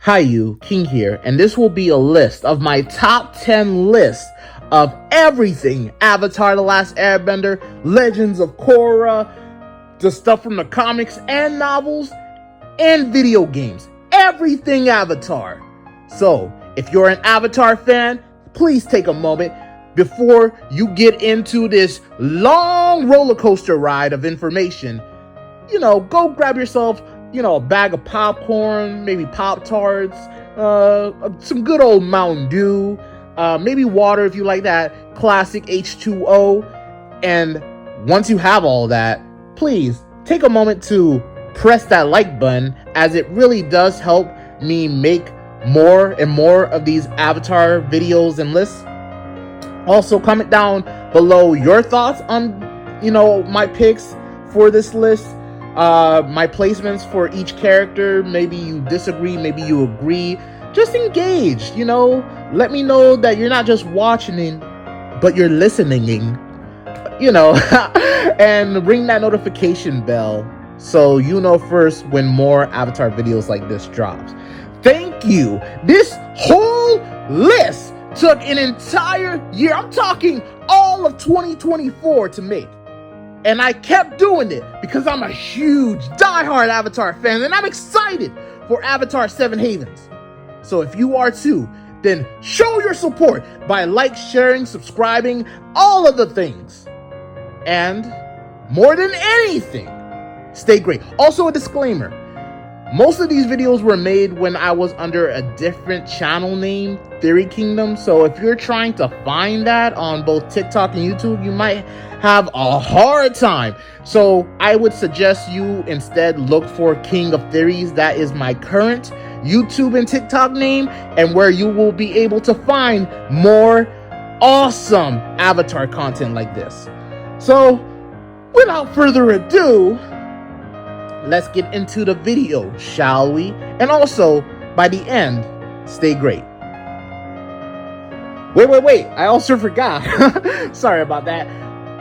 Hi you, King here, and this will be a list of my top 10 lists of everything Avatar The Last Airbender, Legends of Korra, the stuff from the comics and novels, and video games. Everything Avatar. So, if you're an Avatar fan, please take a moment before you get into this long roller coaster ride of information. Go grab yourself, a bag of popcorn, maybe Pop-Tarts, some good old Mountain Dew, maybe water if you like that classic H2O. And once you have all that, please take a moment to press that like button, as it really does help me make more and more of these Avatar videos and lists. Also, comment down below your thoughts on, my picks for this list. My placements for each character. Maybe you disagree, maybe you agree. Just engage, let me know that you're not just watching, but you're listening, and ring that notification bell so you know first when more Avatar videos like this drops. Thank you. This whole list took an entire year. I'm talking all of 2024 to make. And I kept doing it because I'm a huge, diehard Avatar fan, and I'm excited for Avatar 7 Havens. So if you are too, then show your support by sharing, subscribing, all of the things. And more than anything, stay great. Also, a disclaimer. Most of these videos were made when I was under a different channel name, Theory Kingdom. So if you're trying to find that on both TikTok and YouTube, you might have a hard time. So I would suggest you instead look for King of Theories. That is my current YouTube and TikTok name, and where you will be able to find more awesome Avatar content like this. So without further ado, let's get into the video, shall we? And also, by the end, stay great. Wait, I also forgot. Sorry about that.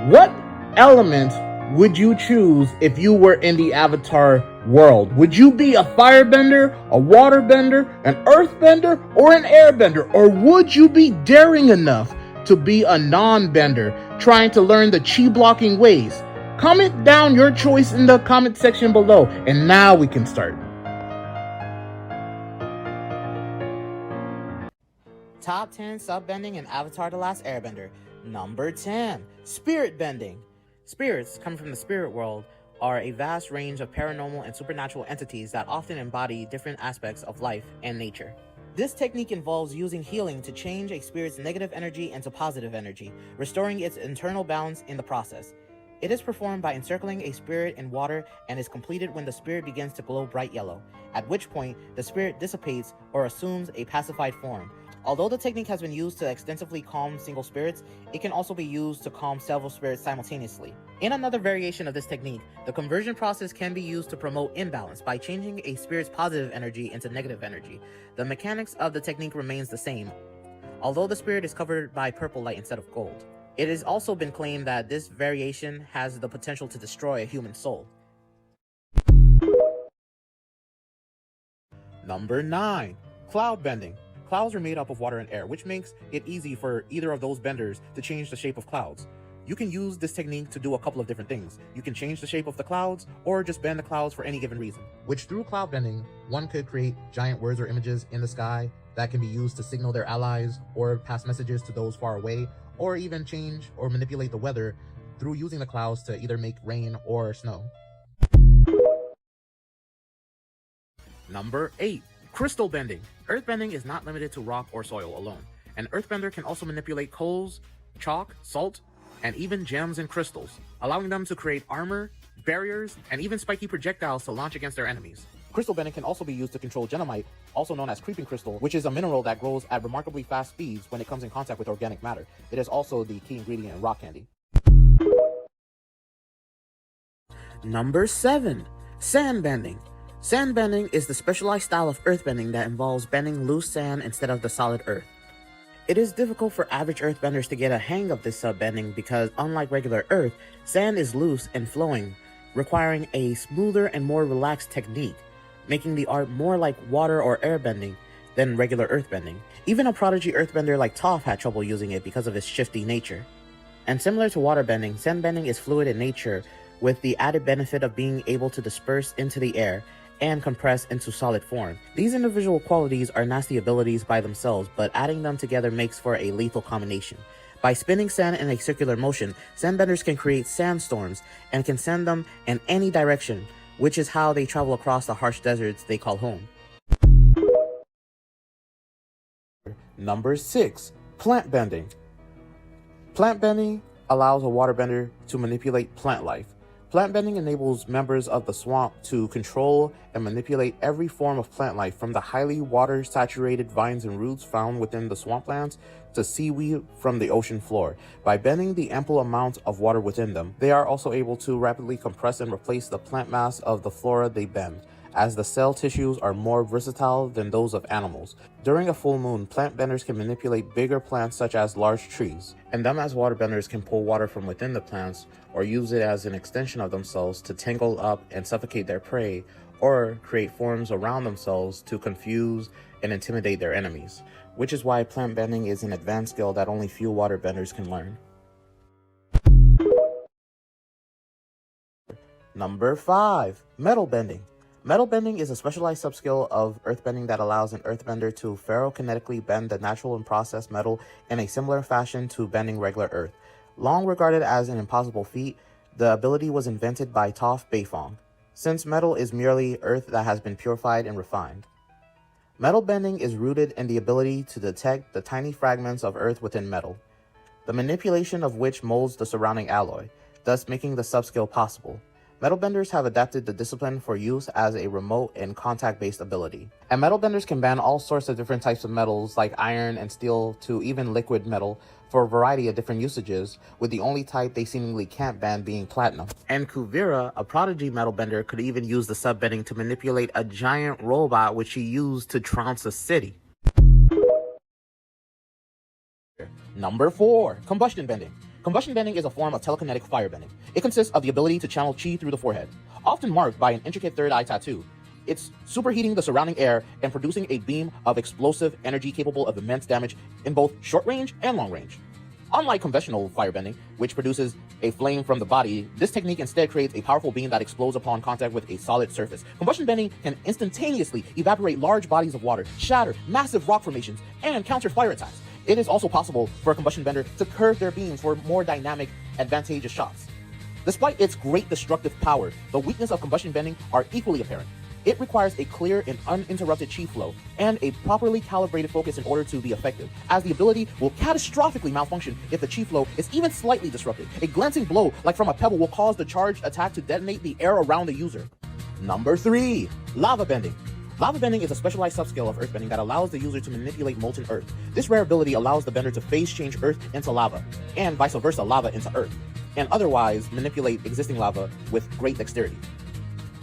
What element would you choose if you were in the Avatar world? Would you be a firebender, a waterbender, an earthbender, or an airbender? Or would you be daring enough to be a non-bender, trying to learn the chi blocking ways? Comment down your choice in the comment section below, and now we can start. Top 10 subbending in Avatar The Last Airbender. Number 10, spirit bending. Spirits, coming from the spirit world, are a vast range of paranormal and supernatural entities that often embody different aspects of life and nature. This technique involves using healing to change a spirit's negative energy into positive energy, restoring its internal balance in the process. It is performed by encircling a spirit in water and is completed when the spirit begins to glow bright yellow, at which point the spirit dissipates or assumes a pacified form. Although the technique has been used to extensively calm single spirits, it can also be used to calm several spirits simultaneously. In another variation of this technique, the conversion process can be used to promote imbalance by changing a spirit's positive energy into negative energy. The mechanics of the technique remains the same, although the spirit is covered by purple light instead of gold. It has also been claimed that this variation has the potential to destroy a human soul. Number 9. Cloud bending. Clouds are made up of water and air, which makes it easy for either of those benders to change the shape of clouds. You can use this technique to do a couple of different things. You can change the shape of the clouds, or just bend the clouds for any given reason. Which through cloud bending, one could create giant words or images in the sky that can be used to signal their allies or pass messages to those far away, or even change or manipulate the weather through using the clouds to either make rain or snow. Number 8. Crystal bending. Earthbending is not limited to rock or soil alone. An earthbender can also manipulate coals, chalk, salt, and even gems and crystals, allowing them to create armor, barriers, and even spiky projectiles to launch against their enemies. Crystal bending can also be used to control genomite, also known as creeping crystal, which is a mineral that grows at remarkably fast speeds when it comes in contact with organic matter. It is also the key ingredient in rock candy. Number 7. Sand bending. Sand bending is the specialized style of earthbending that involves bending loose sand instead of the solid earth. It is difficult for average earthbenders to get a hang of this subbending because, unlike regular earth, sand is loose and flowing, requiring a smoother and more relaxed technique. making the art more like water or airbending than regular earthbending. Even a prodigy earthbender like Toph had trouble using it because of its shifty nature. And similar to waterbending, sandbending is fluid in nature with the added benefit of being able to disperse into the air and compress into solid form. These individual qualities are nasty abilities by themselves, but adding them together makes for a lethal combination. By spinning sand in a circular motion, sandbenders can create sandstorms and can send them in any direction, which is how they travel across the harsh deserts they call home. Number 6. Plant bending. Plant bending allows a waterbender to manipulate plant life. Plant bending enables members of the swamp to control and manipulate every form of plant life, from the highly water-saturated vines and roots found within the swamplands to seaweed from the ocean floor. By bending the ample amount of water within them, they are also able to rapidly compress and replace the plant mass of the flora they bend, as the cell tissues are more versatile than those of animals. During a full moon, plant benders can manipulate bigger plants such as large trees, and them as waterbenders can pull water from within the plants or use it as an extension of themselves to tangle up and suffocate their prey, or create forms around themselves to confuse and intimidate their enemies, which is why plant bending is an advanced skill that only few waterbenders can learn. Number 5. Metal bending. Metal bending is a specialized subskill of earthbending that allows an earthbender to ferrokinetically bend the natural and processed metal in a similar fashion to bending regular earth. Long regarded as an impossible feat, the ability was invented by Toph Beifong, since metal is merely earth that has been purified and refined. Metal bending is rooted in the ability to detect the tiny fragments of earth within metal, the manipulation of which molds the surrounding alloy, thus making the subskill possible. Metalbenders have adapted the discipline for use as a remote and contact-based ability. And metalbenders can bend all sorts of different types of metals like iron and steel to even liquid metal for a variety of different usages, with the only type they seemingly can't bend being platinum. And Kuvira, a prodigy metalbender, could even use the subbending to manipulate a giant robot which she used to trounce a city. Number 4. Combustion bending. Combustion bending is a form of telekinetic firebending. It consists of the ability to channel chi through the forehead, often marked by an intricate third eye tattoo. It's superheating the surrounding air and producing a beam of explosive energy capable of immense damage in both short range and long range. Unlike conventional firebending, which produces a flame from the body, this technique instead creates a powerful beam that explodes upon contact with a solid surface. Combustion bending can instantaneously evaporate large bodies of water, shatter massive rock formations, and counter fire attacks. It is also possible for a combustion bender to curve their beams for more dynamic, advantageous shots. Despite its great destructive power, the weakness of combustion bending are equally apparent. It requires a clear and uninterrupted chi flow and a properly calibrated focus in order to be effective, as the ability will catastrophically malfunction if the chi flow is even slightly disrupted. A glancing blow, like from a pebble, will cause the charged attack to detonate the air around the user. Number 3. Lava bending. Lava bending is a specialized subskill of earthbending that allows the user to manipulate molten earth. This rare ability allows the bender to phase change earth into lava, and vice versa, lava into earth, and otherwise manipulate existing lava with great dexterity.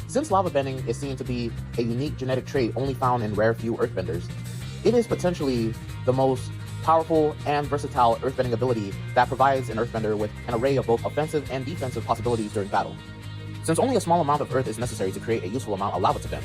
Since lava bending is seen to be a unique genetic trait only found in rare few earthbenders, it is potentially the most powerful and versatile earthbending ability that provides an earthbender with an array of both offensive and defensive possibilities during battle. Since only a small amount of earth is necessary to create a useful amount of lava to bend,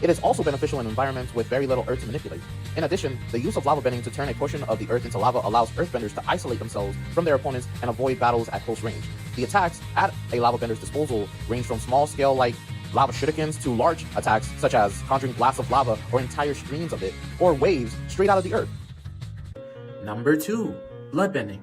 it is also beneficial in environments with very little earth to manipulate. In addition, the use of lava bending to turn a portion of the earth into lava allows earthbenders to isolate themselves from their opponents and avoid battles at close range. The attacks at a lava bender's disposal range from small scale like lava shurikens to large attacks such as conjuring blasts of lava or entire streams of it, or waves straight out of the earth. Number 2. Bloodbending.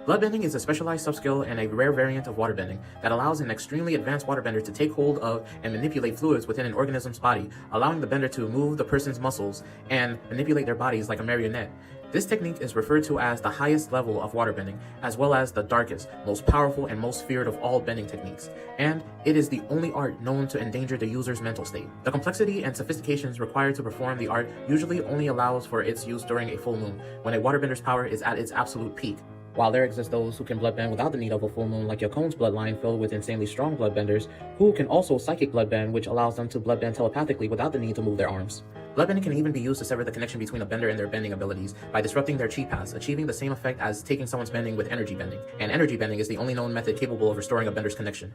Bloodbending is a specialized subskill and a rare variant of waterbending that allows an extremely advanced waterbender to take hold of and manipulate fluids within an organism's body, allowing the bender to move the person's muscles and manipulate their bodies like a marionette. This technique is referred to as the highest level of waterbending, as well as the darkest, most powerful, and most feared of all bending techniques, and it is the only art known to endanger the user's mental state. The complexity and sophistications required to perform the art usually only allows for its use during a full moon, when a waterbender's power is at its absolute peak. While there exist those who can bloodbend without the need of a full moon, like Yakon's bloodline filled with insanely strong bloodbenders, who can also psychic bloodbend, which allows them to bloodbend telepathically without the need to move their arms. Bloodbending can even be used to sever the connection between a bender and their bending abilities by disrupting their chi paths, achieving the same effect as taking someone's bending with energy bending. And energy bending is the only known method capable of restoring a bender's connection.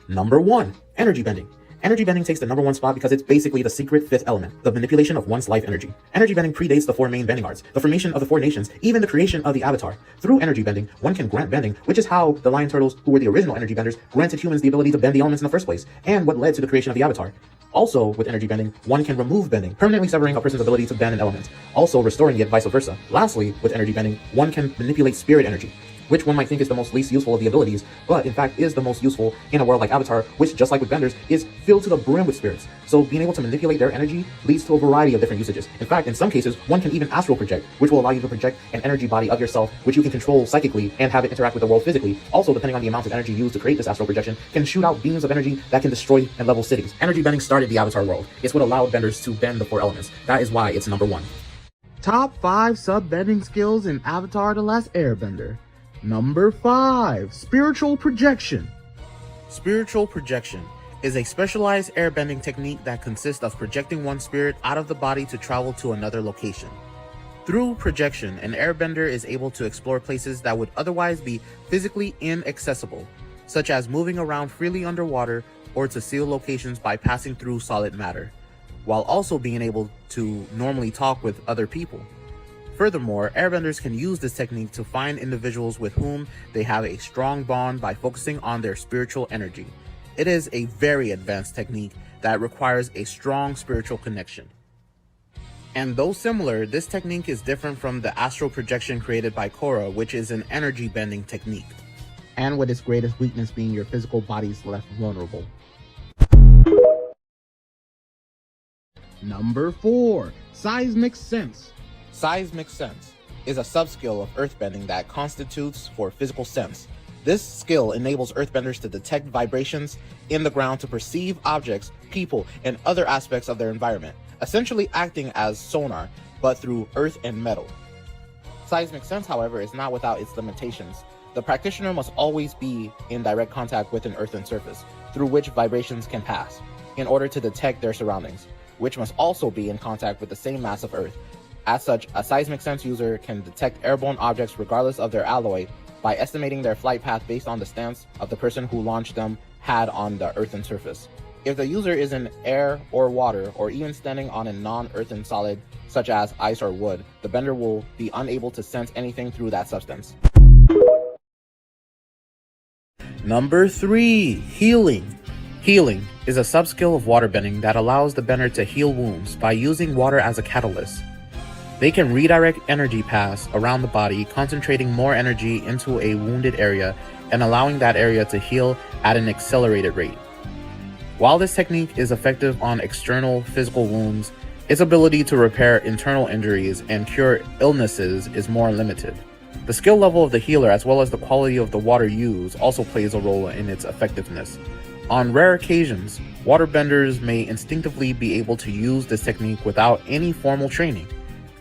Number 1. Energy bending. Energy bending takes the #1 spot because it's basically the secret fifth element, the manipulation of one's life energy. Energy bending predates the 4 main bending arts, the formation of the 4 nations, even the creation of the Avatar. Through energy bending, one can grant bending, which is how the lion turtles, who were the original energy benders, granted humans the ability to bend the elements in the first place, and what led to the creation of the Avatar. Also, with energy bending, one can remove bending, permanently severing a person's ability to bend an element, also restoring it vice versa. Lastly, with energy bending, one can manipulate spirit energy, which one might think is the most least useful of the abilities, but in fact is the most useful in a world like Avatar, which, just like with benders, is filled to the brim with spirits. So being able to manipulate their energy leads to a variety of different usages. In fact, in some cases, one can even astral project, which will allow you to project an energy body of yourself, which you can control psychically and have it interact with the world physically. Also, depending on the amount of energy used to create this astral projection, can shoot out beams of energy that can destroy and level cities. Energy bending started the Avatar world. It's what allowed benders to bend the 4 elements. That is why it's #1. Top 5 sub-bending skills in Avatar: The Last Airbender. Number 5, spiritual projection. Spiritual projection is a specialized airbending technique that consists of projecting one's spirit out of the body to travel to another location. Through projection, an airbender is able to explore places that would otherwise be physically inaccessible, such as moving around freely underwater or to seal locations by passing through solid matter, while also being able to normally talk with other people. Furthermore, airbenders can use this technique to find individuals with whom they have a strong bond by focusing on their spiritual energy. It is a very advanced technique that requires a strong spiritual connection. And though similar, this technique is different from the astral projection created by Korra, which is an energy bending technique. And with its greatest weakness being your physical body's left vulnerable. Number 4, seismic sense. Seismic sense is a subskill of earthbending that constitutes for physical sense. This skill enables earthbenders to detect vibrations in the ground to perceive objects, people, and other aspects of their environment, essentially acting as sonar, but through earth and metal. Seismic sense, however, is not without its limitations. The practitioner must always be in direct contact with an earthen surface, through which vibrations can pass, in order to detect their surroundings, which must also be in contact with the same mass of earth. As such, a seismic sense user can detect airborne objects regardless of their alloy by estimating their flight path based on the stance of the person who launched them had on the earthen surface. If the user is in air or water, or even standing on a non-earthen solid such as ice or wood, the bender will be unable to sense anything through that substance. Number 3, healing. Healing is a subskill of waterbending that allows the bender to heal wounds by using water as a catalyst. They can redirect energy paths around the body, concentrating more energy into a wounded area and allowing that area to heal at an accelerated rate. While this technique is effective on external physical wounds, its ability to repair internal injuries and cure illnesses is more limited. The skill level of the healer as well as the quality of the water used also plays a role in its effectiveness. On rare occasions, waterbenders may instinctively be able to use this technique without any formal training.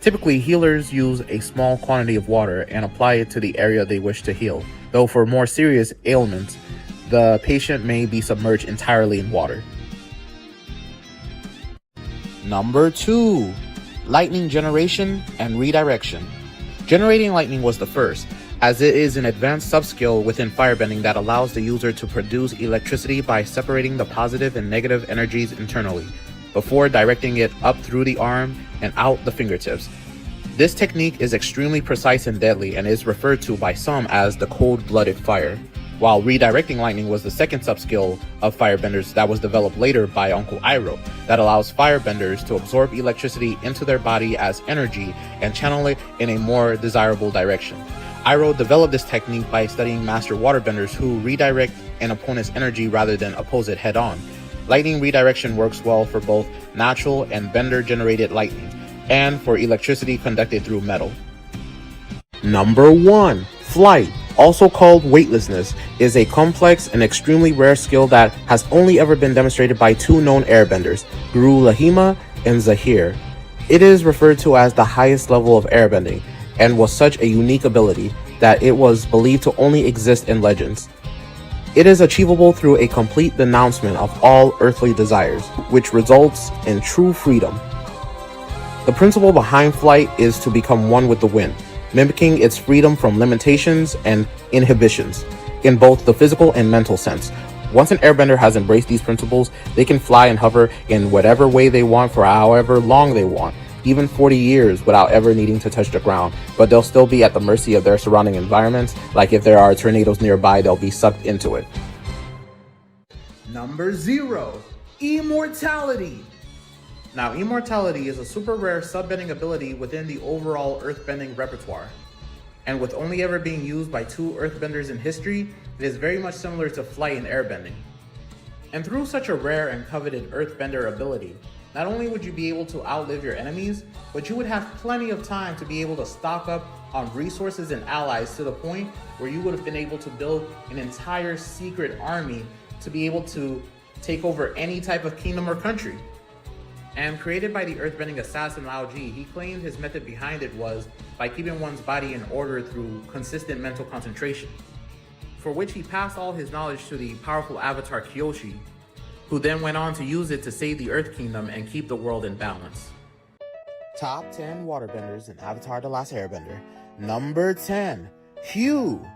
Typically, healers use a small quantity of water and apply it to the area they wish to heal, though for more serious ailments, the patient may be submerged entirely in water. Number 2, Lightning generation and redirection. Generating lightning was the first, as it is an advanced subskill within firebending that allows the user to produce electricity by separating the positive and negative energies internally, before directing it up through the arm and out the fingertips. This technique is extremely precise and deadly and is referred to by some as the cold-blooded fire. While redirecting lightning was the second subskill of firebenders that was developed later by Uncle Iroh, that allows firebenders to absorb electricity into their body as energy and channel it in a more desirable direction. Iroh developed this technique by studying master waterbenders who redirect an opponent's energy rather than oppose it head-on. Lightning redirection works well for both natural and bender-generated lightning, and for electricity conducted through metal. Number 1, flight, also called weightlessness, is a complex and extremely rare skill that has only ever been demonstrated by 2 known airbenders, Guru Lahima and Zahir. It is referred to as the highest level of airbending, and was such a unique ability that it was believed to only exist in legends. It is achievable through a complete denouncement of all earthly desires, which results in true freedom. The principle behind flight is to become one with the wind, mimicking its freedom from limitations and inhibitions, in both the physical and mental sense. Once an airbender has embraced these principles, they can fly and hover in whatever way they want for however long they want, even 40 years without ever needing to touch the ground, but they'll still be at the mercy of their surrounding environments. Like if there are tornadoes nearby, they'll be sucked into it. Number 0, Immortality. Now, Immortality is a super rare subbending ability within the overall earthbending repertoire. And with only ever being used by 2 earthbenders in history, it is very much similar to flight and airbending. And through such a rare and coveted earthbender ability, not only would you be able to outlive your enemies, but you would have plenty of time to be able to stock up on resources and allies to the point where you would have been able to build an entire secret army to be able to take over any type of kingdom or country. And created by the earthbending assassin Lao Ji, he claimed his method behind it was by keeping one's body in order through consistent mental concentration, for which he passed all his knowledge to the powerful avatar Kyoshi, who then went on to use it to save the Earth Kingdom and keep the world in balance. Top 10 waterbenders in Avatar: The Last Airbender. Number 10, Hugh.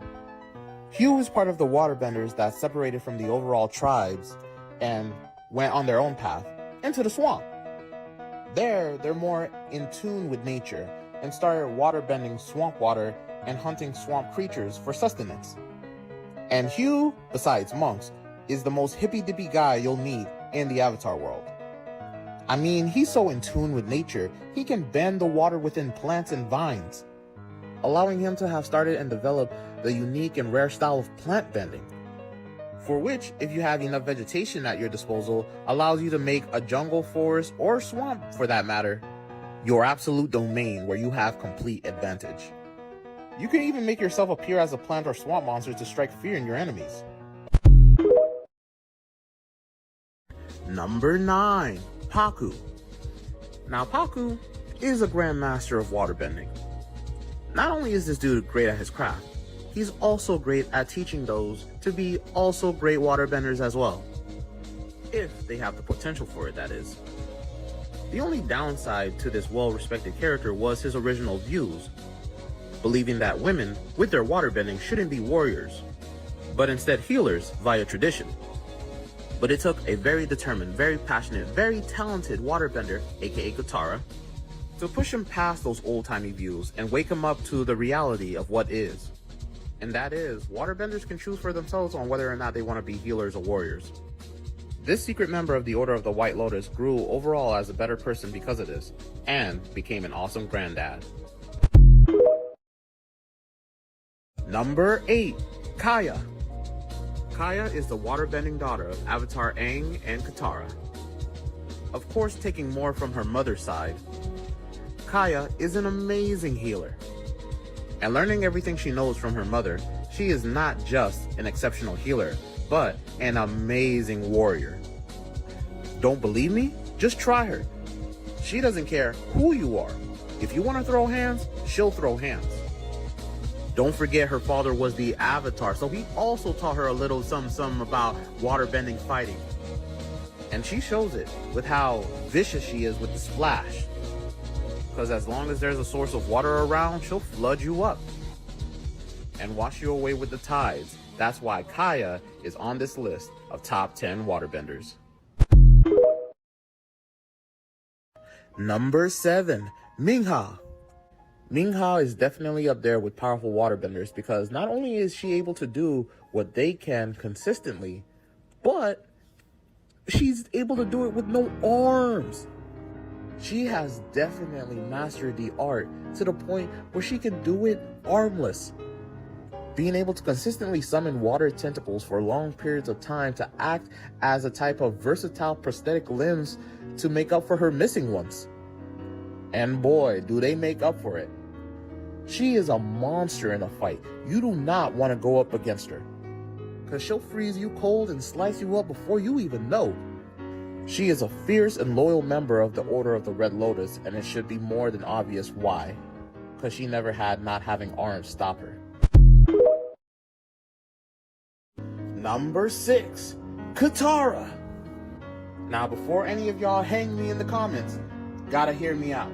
Hugh is part of the waterbenders that separated from the overall tribes and went on their own path into the swamp. There, they're more in tune with nature and started waterbending swamp water and hunting swamp creatures for sustenance. And Hugh, besides monks, is the most hippy-dippy guy you'll meet in the Avatar world. I mean, he's so in tune with nature, he can bend the water within plants and vines, allowing him to have started and developed the unique and rare style of plant bending, for which, if you have enough vegetation at your disposal, allows you to make a jungle, forest, or swamp, for that matter, your absolute domain where you have complete advantage. You can even make yourself appear as a plant or swamp monster to strike fear in your enemies. Number 9, Paku. Now, Paku is a grandmaster of waterbending. Not only is this dude great at his craft, he's also great at teaching those to be also great waterbenders as well. If they have the potential for it, that is. The only downside to this well-respected character was his original views, believing that women with their waterbending shouldn't be warriors, but instead healers via tradition. But it took a very determined, very passionate, very talented waterbender, aka Katara, to push him past those old-timey views and wake him up to the reality of what is. And that is, waterbenders can choose for themselves on whether or not they want to be healers or warriors. This secret member of the Order of the White Lotus grew overall as a better person because of this, and became an awesome granddad. Number 8, Kaya. Kaya is the waterbending daughter of Avatar Aang and Katara. Of course, taking more from her mother's side, Kaya is an amazing healer. And learning everything she knows from her mother, she is not just an exceptional healer, but an amazing warrior. Don't believe me? Just try her. She doesn't care who you are. If you want to throw hands, she'll throw hands. Don't forget her father was the Avatar, so he also taught her a little something about waterbending fighting. And she shows it with how vicious she is with the splash. Because as long as there's a source of water around, she'll flood you up and wash you away with the tides. That's why Kaya is on this list of top 10 waterbenders. Number 7, Mingha. Mingha is definitely up there with powerful waterbenders because not only is she able to do what they can consistently, but she's able to do it with no arms. She has definitely mastered the art to the point where she can do it armless, being able to consistently summon water tentacles for long periods of time to act as a type of versatile prosthetic limbs to make up for her missing ones. And boy, do they make up for it. She is a monster in a fight. You do not want to go up against her, because she'll freeze you cold and slice you up before you even know. She is a fierce and loyal member of the Order of the Red Lotus, and it should be more than obvious why, because she never had not having arms stop her. Number 6, Katara. Now, before any of y'all hang me in the comments, gotta hear me out.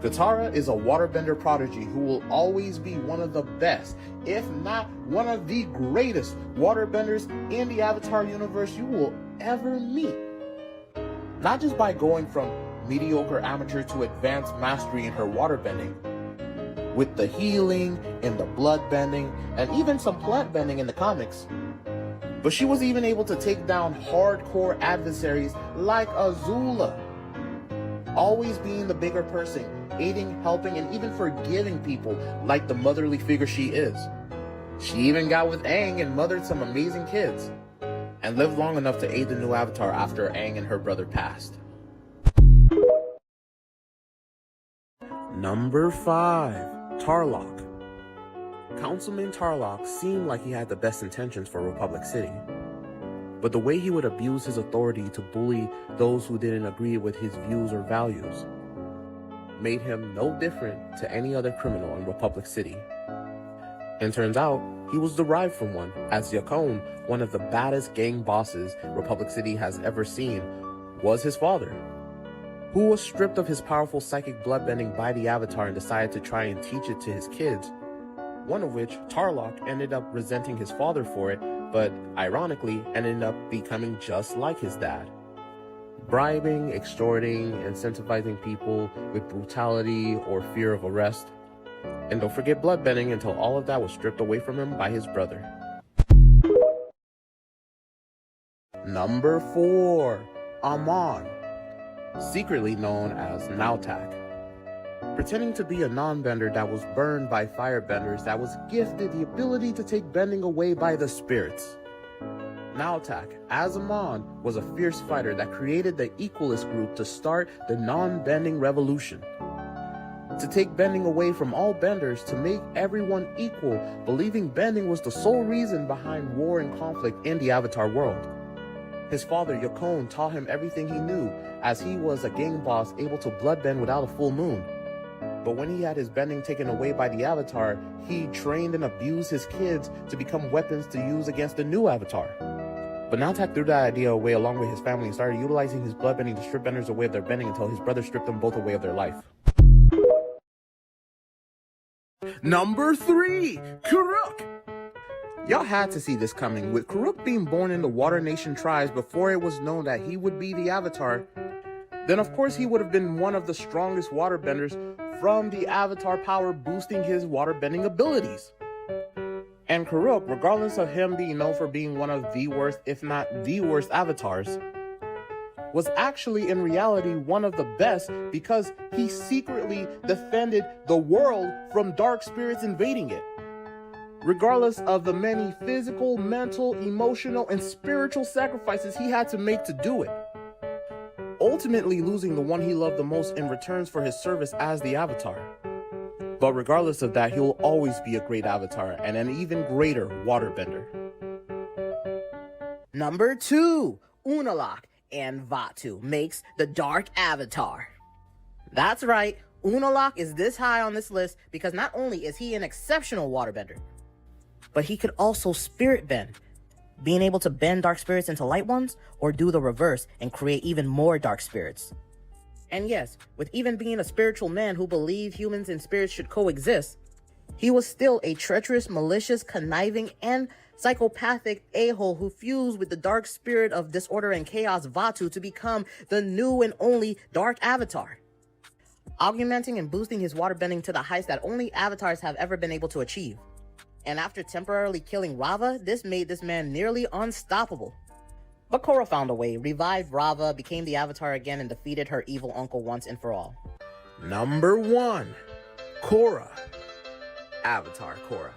Katara is a waterbender prodigy who will always be one of the best, if not one of the greatest waterbenders in the Avatar universe you will ever meet. Not just by going from mediocre amateur to advanced mastery in her waterbending, with the healing and the blood bending and even some plant bending in the comics, but she was even able to take down hardcore adversaries like Azula, always being the bigger person, aiding, helping, and even forgiving people like the motherly figure she is. She even got with Aang and mothered some amazing kids, and lived long enough to aid the new Avatar after Aang and her brother passed. Number 5. Tarlok. Councilman Tarlok seemed like he had the best intentions for Republic City, but the way he would abuse his authority to bully those who didn't agree with his views or values made him no different to any other criminal in Republic City. And turns out, he was derived from one, as Yakone, one of the baddest gang bosses Republic City has ever seen, was his father, who was stripped of his powerful psychic bloodbending by the Avatar and decided to try and teach it to his kids, one of which, Tarlok, ended up resenting his father for it, but ironically ended up becoming just like his dad. Bribing, extorting, incentivizing people with brutality or fear of arrest. And don't forget bloodbending until all of that was stripped away from him by his brother. Number 4. Amon, secretly known as Nautak. Pretending to be a non-bender that was burned by firebenders that was gifted the ability to take bending away by the spirits. Nautak, as Amon, was a fierce fighter that created the Equalist group to start the non-bending revolution. To take bending away from all benders, to make everyone equal, believing bending was the sole reason behind war and conflict in the Avatar world. His father, Yakone, taught him everything he knew, as he was a gang boss able to bloodbend without a full moon. But when he had his bending taken away by the Avatar, he trained and abused his kids to become weapons to use against the new Avatar. But Nautak threw that idea away along with his family and started utilizing his bloodbending to strip benders away of their bending until his brother stripped them both away of their life. Number 3. Karuk. Y'all had to see this coming, with Karuk being born in the Water Nation tribes before it was known that he would be the Avatar. Then of course he would have been one of the strongest waterbenders from the Avatar power boosting his waterbending abilities. And Karuk, regardless of him being known for being one of the worst, if not the worst Avatars, was actually in reality one of the best because he secretly defended the world from dark spirits invading it, regardless of the many physical, mental, emotional, and spiritual sacrifices he had to make to do it, ultimately losing the one he loved the most in returns for his service as the Avatar. But regardless of that, he will always be a great Avatar and an even greater waterbender. Number 2. Unalaq and Vaatu makes the Dark Avatar. That's right, Unalaq is this high on this list because not only is he an exceptional waterbender, but he could also spirit bend, being able to bend dark spirits into light ones or do the reverse and create even more dark spirits. And yes, with even being a spiritual man who believed humans and spirits should coexist, he was still a treacherous, malicious, conniving, and psychopathic a-hole who fused with the dark spirit of disorder and chaos Vaatu to become the new and only Dark Avatar, augmenting and boosting his waterbending to the heights that only Avatars have ever been able to achieve. And after temporarily killing Rava, this made this man nearly unstoppable. But Korra found a way, revived Rava, became the Avatar again, and defeated her evil uncle once and for all. Number 1. Korra. Avatar Korra.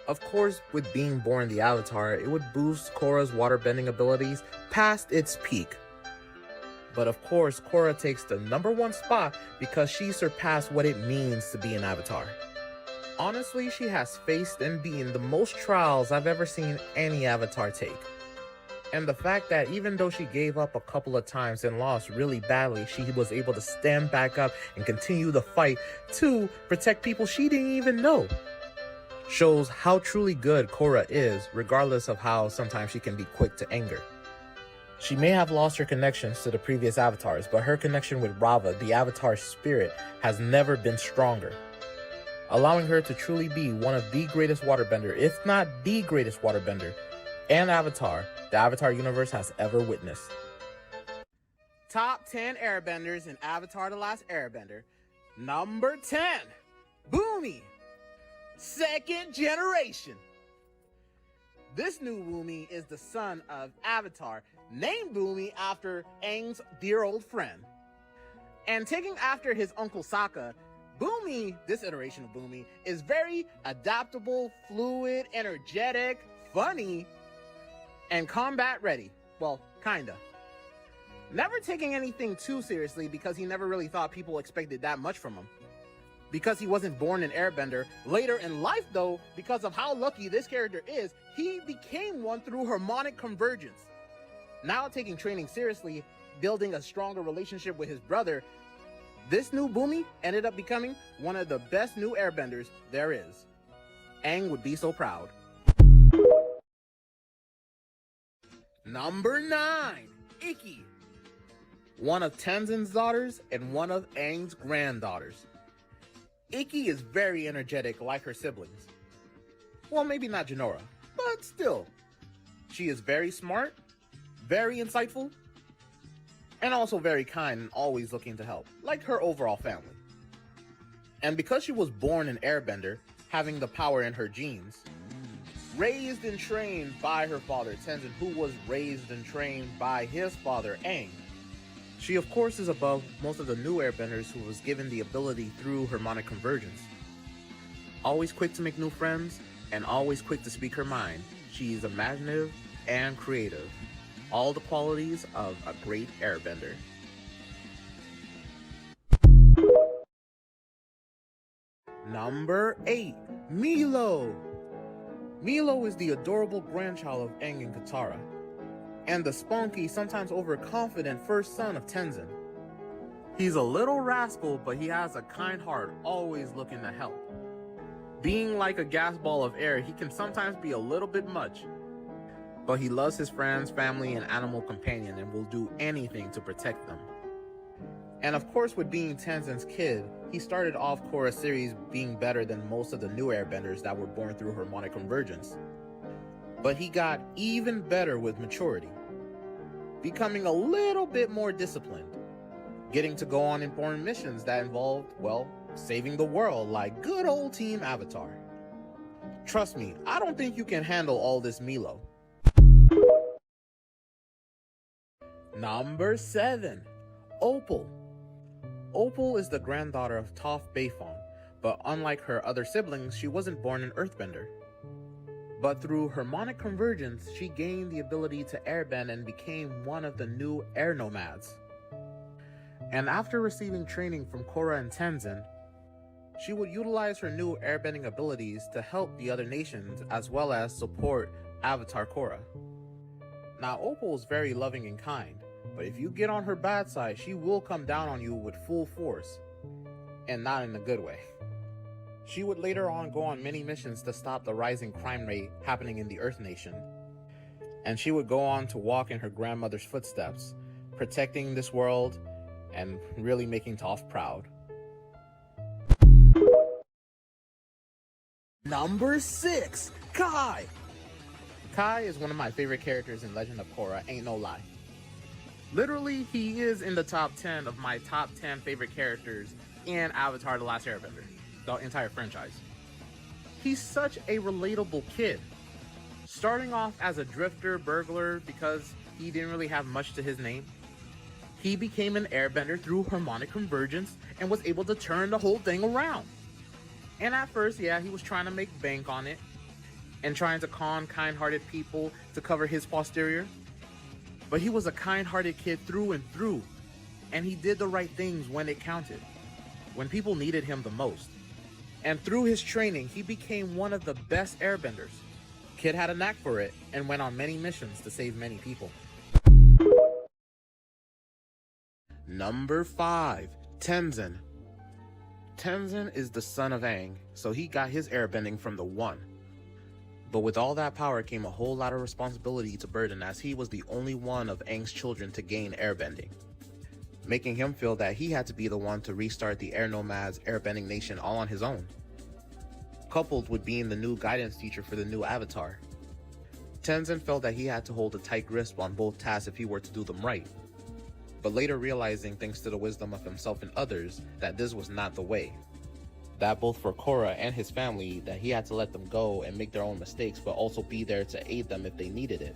Of course, with being born the Avatar, it would boost Korra's waterbending abilities past its peak. But of course, Korra takes the number 1 spot because she surpassed what it means to be an Avatar. Honestly, she has faced and beaten the most trials I've ever seen any Avatar take. And the fact that even though she gave up a couple of times and lost really badly, she was able to stand back up and continue the fight to protect people she didn't even know, shows how truly good Korra is, regardless of how sometimes she can be quick to anger. She may have lost her connections to the previous avatars, but her connection with Rava, the avatar spirit, has never been stronger, allowing her to truly be one of the greatest waterbender, if not the greatest waterbender and avatar the Avatar universe has ever witnessed. Top 10 airbenders in Avatar: The Last Airbender. Number 10, Boomy, second generation. This new Boomy is the son of Avatar, named Boomy after Aang's dear old friend. And taking after his uncle Sokka, Boomy, this iteration of Boomy, is very adaptable, fluid, energetic, funny, and combat ready. Well, kinda. Never taking anything too seriously because he never really thought people expected that much from him. Because he wasn't born an airbender, later in life though, because of how lucky this character is, he became one through harmonic convergence. Now taking training seriously, building a stronger relationship with his brother, this new Boomy ended up becoming one of the best new airbenders there is. Aang would be so proud. Number 9, Ikki. One of Tenzin's daughters and one of Aang's granddaughters. Ikki is very energetic like her siblings. Well, maybe not Jinora, but still. She is very smart, very insightful, and also very kind and always looking to help, like her overall family. And because she was born an airbender, having the power in her genes, raised and trained by her father Tenzin, who was raised and trained by his father Aang, she of course is above most of the new airbenders who was given the ability through harmonic convergence. Always quick to make new friends and always quick to speak her mind, she is imaginative and creative, all the qualities of a great airbender. Number 8, Milo. Milo is the adorable grandchild of Aang and Katara, and the spunky, sometimes overconfident first son of Tenzin. He's a little rascal, but he has a kind heart, always looking to help. Being like a gas ball of air, he can sometimes be a little bit much, but he loves his friends, family, and animal companion and will do anything to protect them. And of course, with being Tenzin's kid, he started off Korra's series being better than most of the new airbenders that were born through harmonic convergence. But he got even better with maturity, becoming a little bit more disciplined, getting to go on important missions that involved, well, saving the world like good old Team Avatar. Trust me, I don't think you can handle all this, Milo. Number 7, Opal. Opal is the granddaughter of Toph Beifong, but unlike her other siblings, she wasn't born an earthbender. But through harmonic convergence, she gained the ability to airbend and became one of the new air nomads. And after receiving training from Korra and Tenzin, she would utilize her new airbending abilities to help the other nations as well as support Avatar Korra. Now, Opal is very loving and kind, but if you get on her bad side, she will come down on you with full force, and not in a good way. She would later on go on many missions to stop the rising crime rate happening in the Earth Nation, and she would go on to walk in her grandmother's footsteps, protecting this world and really making Toph proud. Number 6, Kai. Kai is one of my favorite characters in Legend of Korra, ain't no lie. Literally, he is in the top 10 of my top 10 favorite characters in Avatar: The Last Airbender, the entire franchise. He's such a relatable kid. Starting off as a drifter burglar because he didn't really have much to his name, he became an airbender through harmonic convergence and was able to turn the whole thing around. And at first, yeah, he was trying to make bank on it and trying to con kind-hearted people to cover his posterior. But he was a kind-hearted kid through and through, and he did the right things when it counted, when people needed him the most. And through his training, he became one of the best airbenders. Kid had a knack for it and went on many missions to save many people. Number 5, Tenzin. Tenzin is the son of Aang, so he got his airbending from the One. But with all that power came a whole lot of responsibility to burden, as he was the only one of Aang's children to gain airbending, making him feel that he had to be the one to restart the Air Nomads Airbending Nation all on his own, coupled with being the new guidance teacher for the new Avatar. Tenzin felt that he had to hold a tight grasp on both tasks if he were to do them right, but later realizing, thanks to the wisdom of himself and others, that this was not the way. That both for Korra and his family, that he had to let them go and make their own mistakes, but also be there to aid them if they needed it,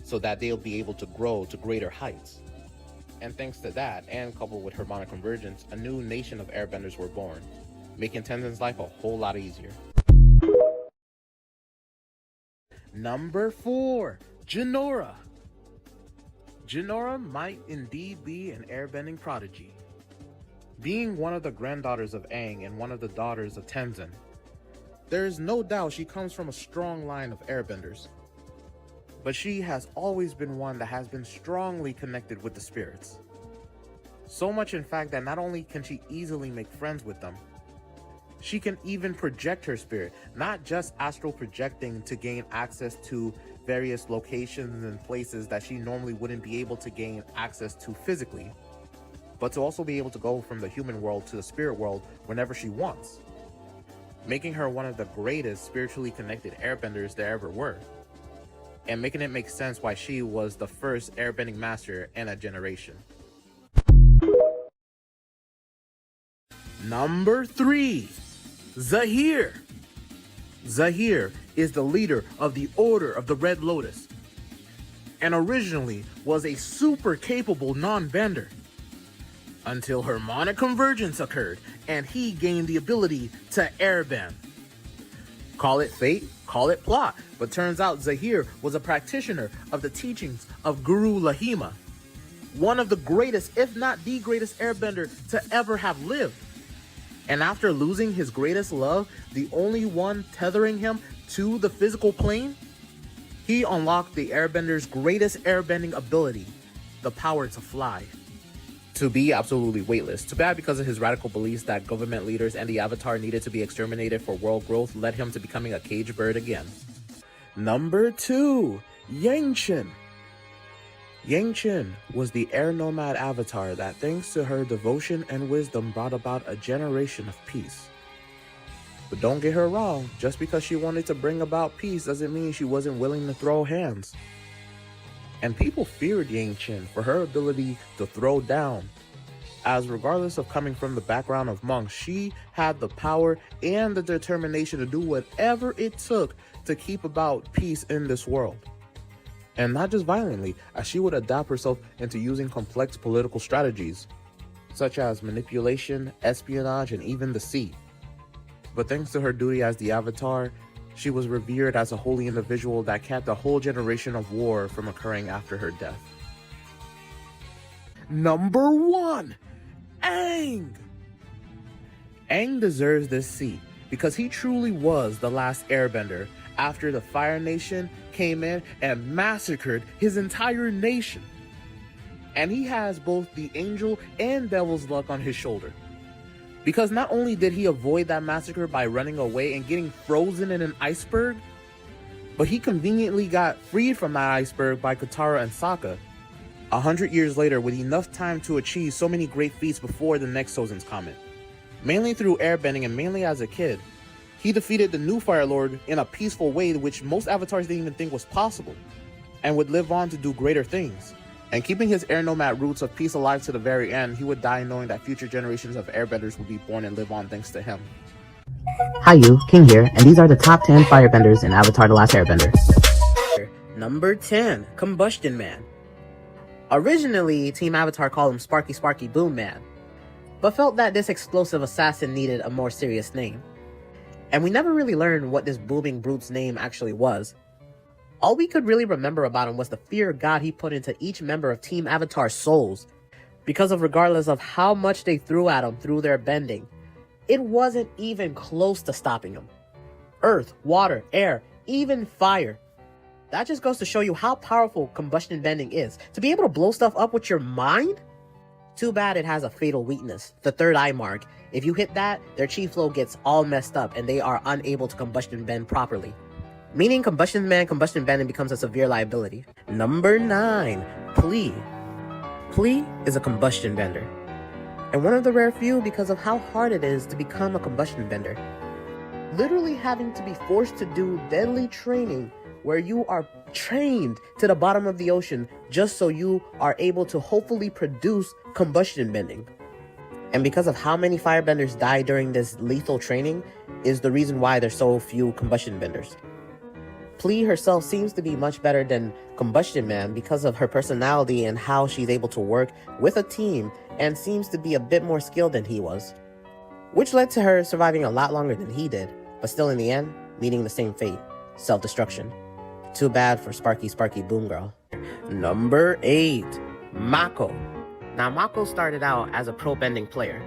so that they'll be able to grow to greater heights. And thanks to that, and coupled with harmonic convergence, a new nation of airbenders were born, making Tenzin's life a whole lot easier. Number 4, Jinora. Jinora might indeed be an airbending prodigy. Being one of the granddaughters of Aang and one of the daughters of Tenzin, there is no doubt she comes from a strong line of airbenders. But she has always been one that has been strongly connected with the spirits. So much in fact that not only can she easily make friends with them, she can even project her spirit, not just astral projecting to gain access to various locations and places that she normally wouldn't be able to gain access to physically, but to also be able to go from the human world to the spirit world whenever she wants, making her one of the greatest spiritually connected airbenders there ever were, and making it make sense why she was the first airbending master in a generation. Number 3, Zahir. Zahir is the leader of the Order of the Red Lotus, and originally was a super capable non-bender, until harmonic convergence occurred and he gained the ability to airbend. Call it fate, call it plot, but turns out Zahir was a practitioner of the teachings of Guru Lahima, one of the greatest, if not the greatest airbender to ever have lived. And after losing his greatest love, the only one tethering him to the physical plane, he unlocked the airbender's greatest airbending ability, the power to fly. To be absolutely weightless. Too bad, because of his radical beliefs that government leaders and the Avatar needed to be exterminated for world growth, led him to becoming a cage bird again. Number 2, Yangchen. Yangchen was the air nomad avatar that, thanks to her devotion and wisdom, brought about a generation of peace. But don't get her wrong, just because she wanted to bring about peace doesn't mean she wasn't willing to throw hands. And people feared Yangchen for her ability to throw down, as regardless of coming from the background of monks, she had the power and the determination to do whatever it took to keep about peace in this world. And not just violently, as she would adapt herself into using complex political strategies, such as manipulation, espionage, and even deceit. But thanks to her duty as the Avatar, she was revered as a holy individual that kept a whole generation of war from occurring after her death. Number 1, Aang. Aang deserves this seat because he truly was the last airbender after the Fire Nation came in and massacred his entire nation. And he has both the angel and devil's luck on his shoulder. Because not only did he avoid that massacre by running away and getting frozen in an iceberg, but he conveniently got freed from that iceberg by Katara and Sokka 100 years later, with enough time to achieve so many great feats before the next Sozin's Comet. Mainly through airbending and mainly as a kid, he defeated the new Fire Lord in a peaceful way, which most avatars didn't even think was possible, and would live on to do greater things. And keeping his air nomad roots of peace alive to the very end, he would die knowing that future generations of airbenders would be born and live on thanks to him. Hi you, King here, and these are the top 10 firebenders in Avatar The Last Airbender. Number 10, Combustion Man. Originally, Team Avatar called him Sparky Sparky Boom Man, but felt that this explosive assassin needed a more serious name. And we never really learned what this booming brute's name actually was. All we could really remember about him was the fear of God he put into each member of Team Avatar's souls, because of regardless of how much they threw at him through their bending, it wasn't even close to stopping him. Earth, water, air, even fire. That just goes to show you how powerful combustion bending is. To be able to blow stuff up with your mind? Too bad it has a fatal weakness, the third eye mark. If you hit that, their chi flow gets all messed up and they are unable to combustion bend properly. meaning Combustion Bending becomes a severe liability. Number 9, Plea. Plea is a combustion bender, and one of the rare few because of how hard it is to become a combustion bender. Literally having to be forced to do deadly training where you are trained to the bottom of the ocean just so you are able to hopefully produce combustion bending. And because of how many firebenders die during this lethal training is the reason why there's so few combustion benders. Plea herself seems to be much better than Combustion Man because of her personality and how she's able to work with a team and seems to be a bit more skilled than he was, which led to her surviving a lot longer than he did, but still in the end, meeting the same fate, self-destruction. Too bad for Sparky Boom Girl. Number 8, Mako. Now Mako started out as a pro bending player,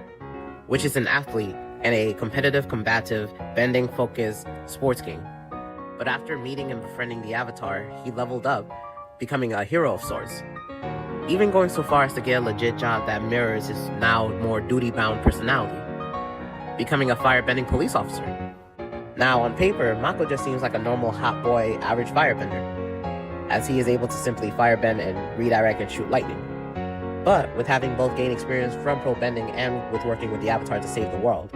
which is an athlete and a competitive, combative, bending-focused sports game. But after meeting and befriending the Avatar, he leveled up, becoming a hero of sorts. Even going so far as to get a legit job that mirrors his now more duty-bound personality, becoming a firebending police officer. Now, on paper, Mako just seems like a normal hot boy average firebender, as he is able to simply firebend and redirect and shoot lightning. But with having both gained experience from pro bending and with working with the Avatar to save the world,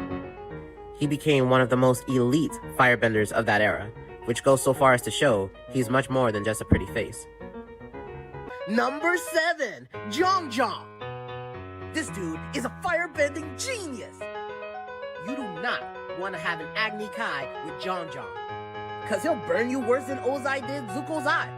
he became one of the most elite firebenders of that era, which goes so far as to show he's much more than just a pretty face. Number 7, Jong Jong. This dude is a firebending genius. You do not want to have an Agni Kai with Jong Jong, cause he'll burn you worse than Ozai did Zuko's eye.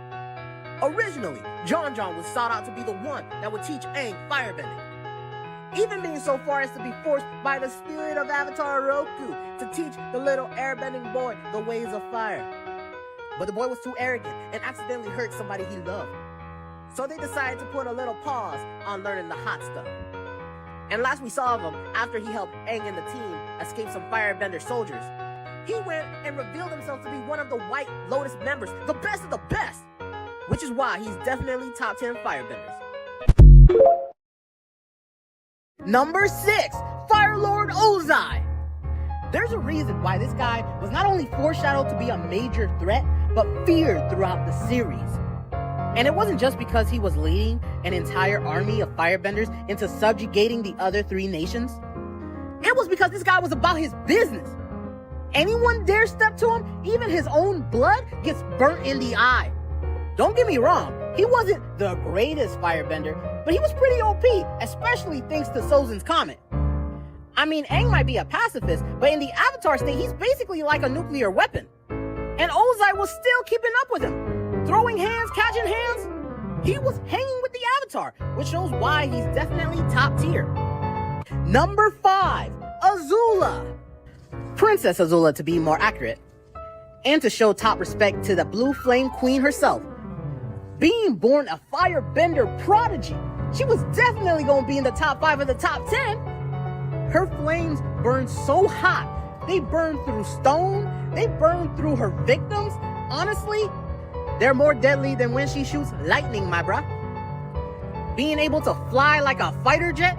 Originally, Jong Jong was sought out to be the one that would teach Aang firebending, even being so far as to be forced by the spirit of Avatar Roku to teach the little airbending boy the ways of fire. But the boy was too arrogant and accidentally hurt somebody he loved. So they decided to put a little pause on learning the hot stuff. And last we saw of him, after he helped Aang and the team escape some firebender soldiers, he went and revealed himself to be one of the White Lotus members, the best of the best, which is why he's definitely top 10 firebenders. Number 6, Fire Lord Ozai. There's a reason why this guy was not only foreshadowed to be a major threat, but feared throughout the series. And it wasn't just because he was leading an entire army of firebenders into subjugating the other 3 nations. It was because this guy was about his business. Anyone dare step to him, even his own blood gets burnt in the eye. Don't get me wrong, he wasn't the greatest firebender, but he was pretty OP, especially thanks to Sozin's Comet. I mean, Aang might be a pacifist, but in the Avatar state, he's basically like a nuclear weapon. And Ozai was still keeping up with him. Throwing hands, catching hands. He was hanging with the Avatar, which shows why he's definitely top tier. Number 5, Azula. Princess Azula, to be more accurate. And to show top respect to the Blue Flame Queen herself. Being born a firebender prodigy, she was definitely going to be in the top 5 of the top 10. Her flames burn so hot, they burn through stone, they burn through her victims. Honestly, they're more deadly than when she shoots lightning, my bruh. Being able to fly like a fighter jet,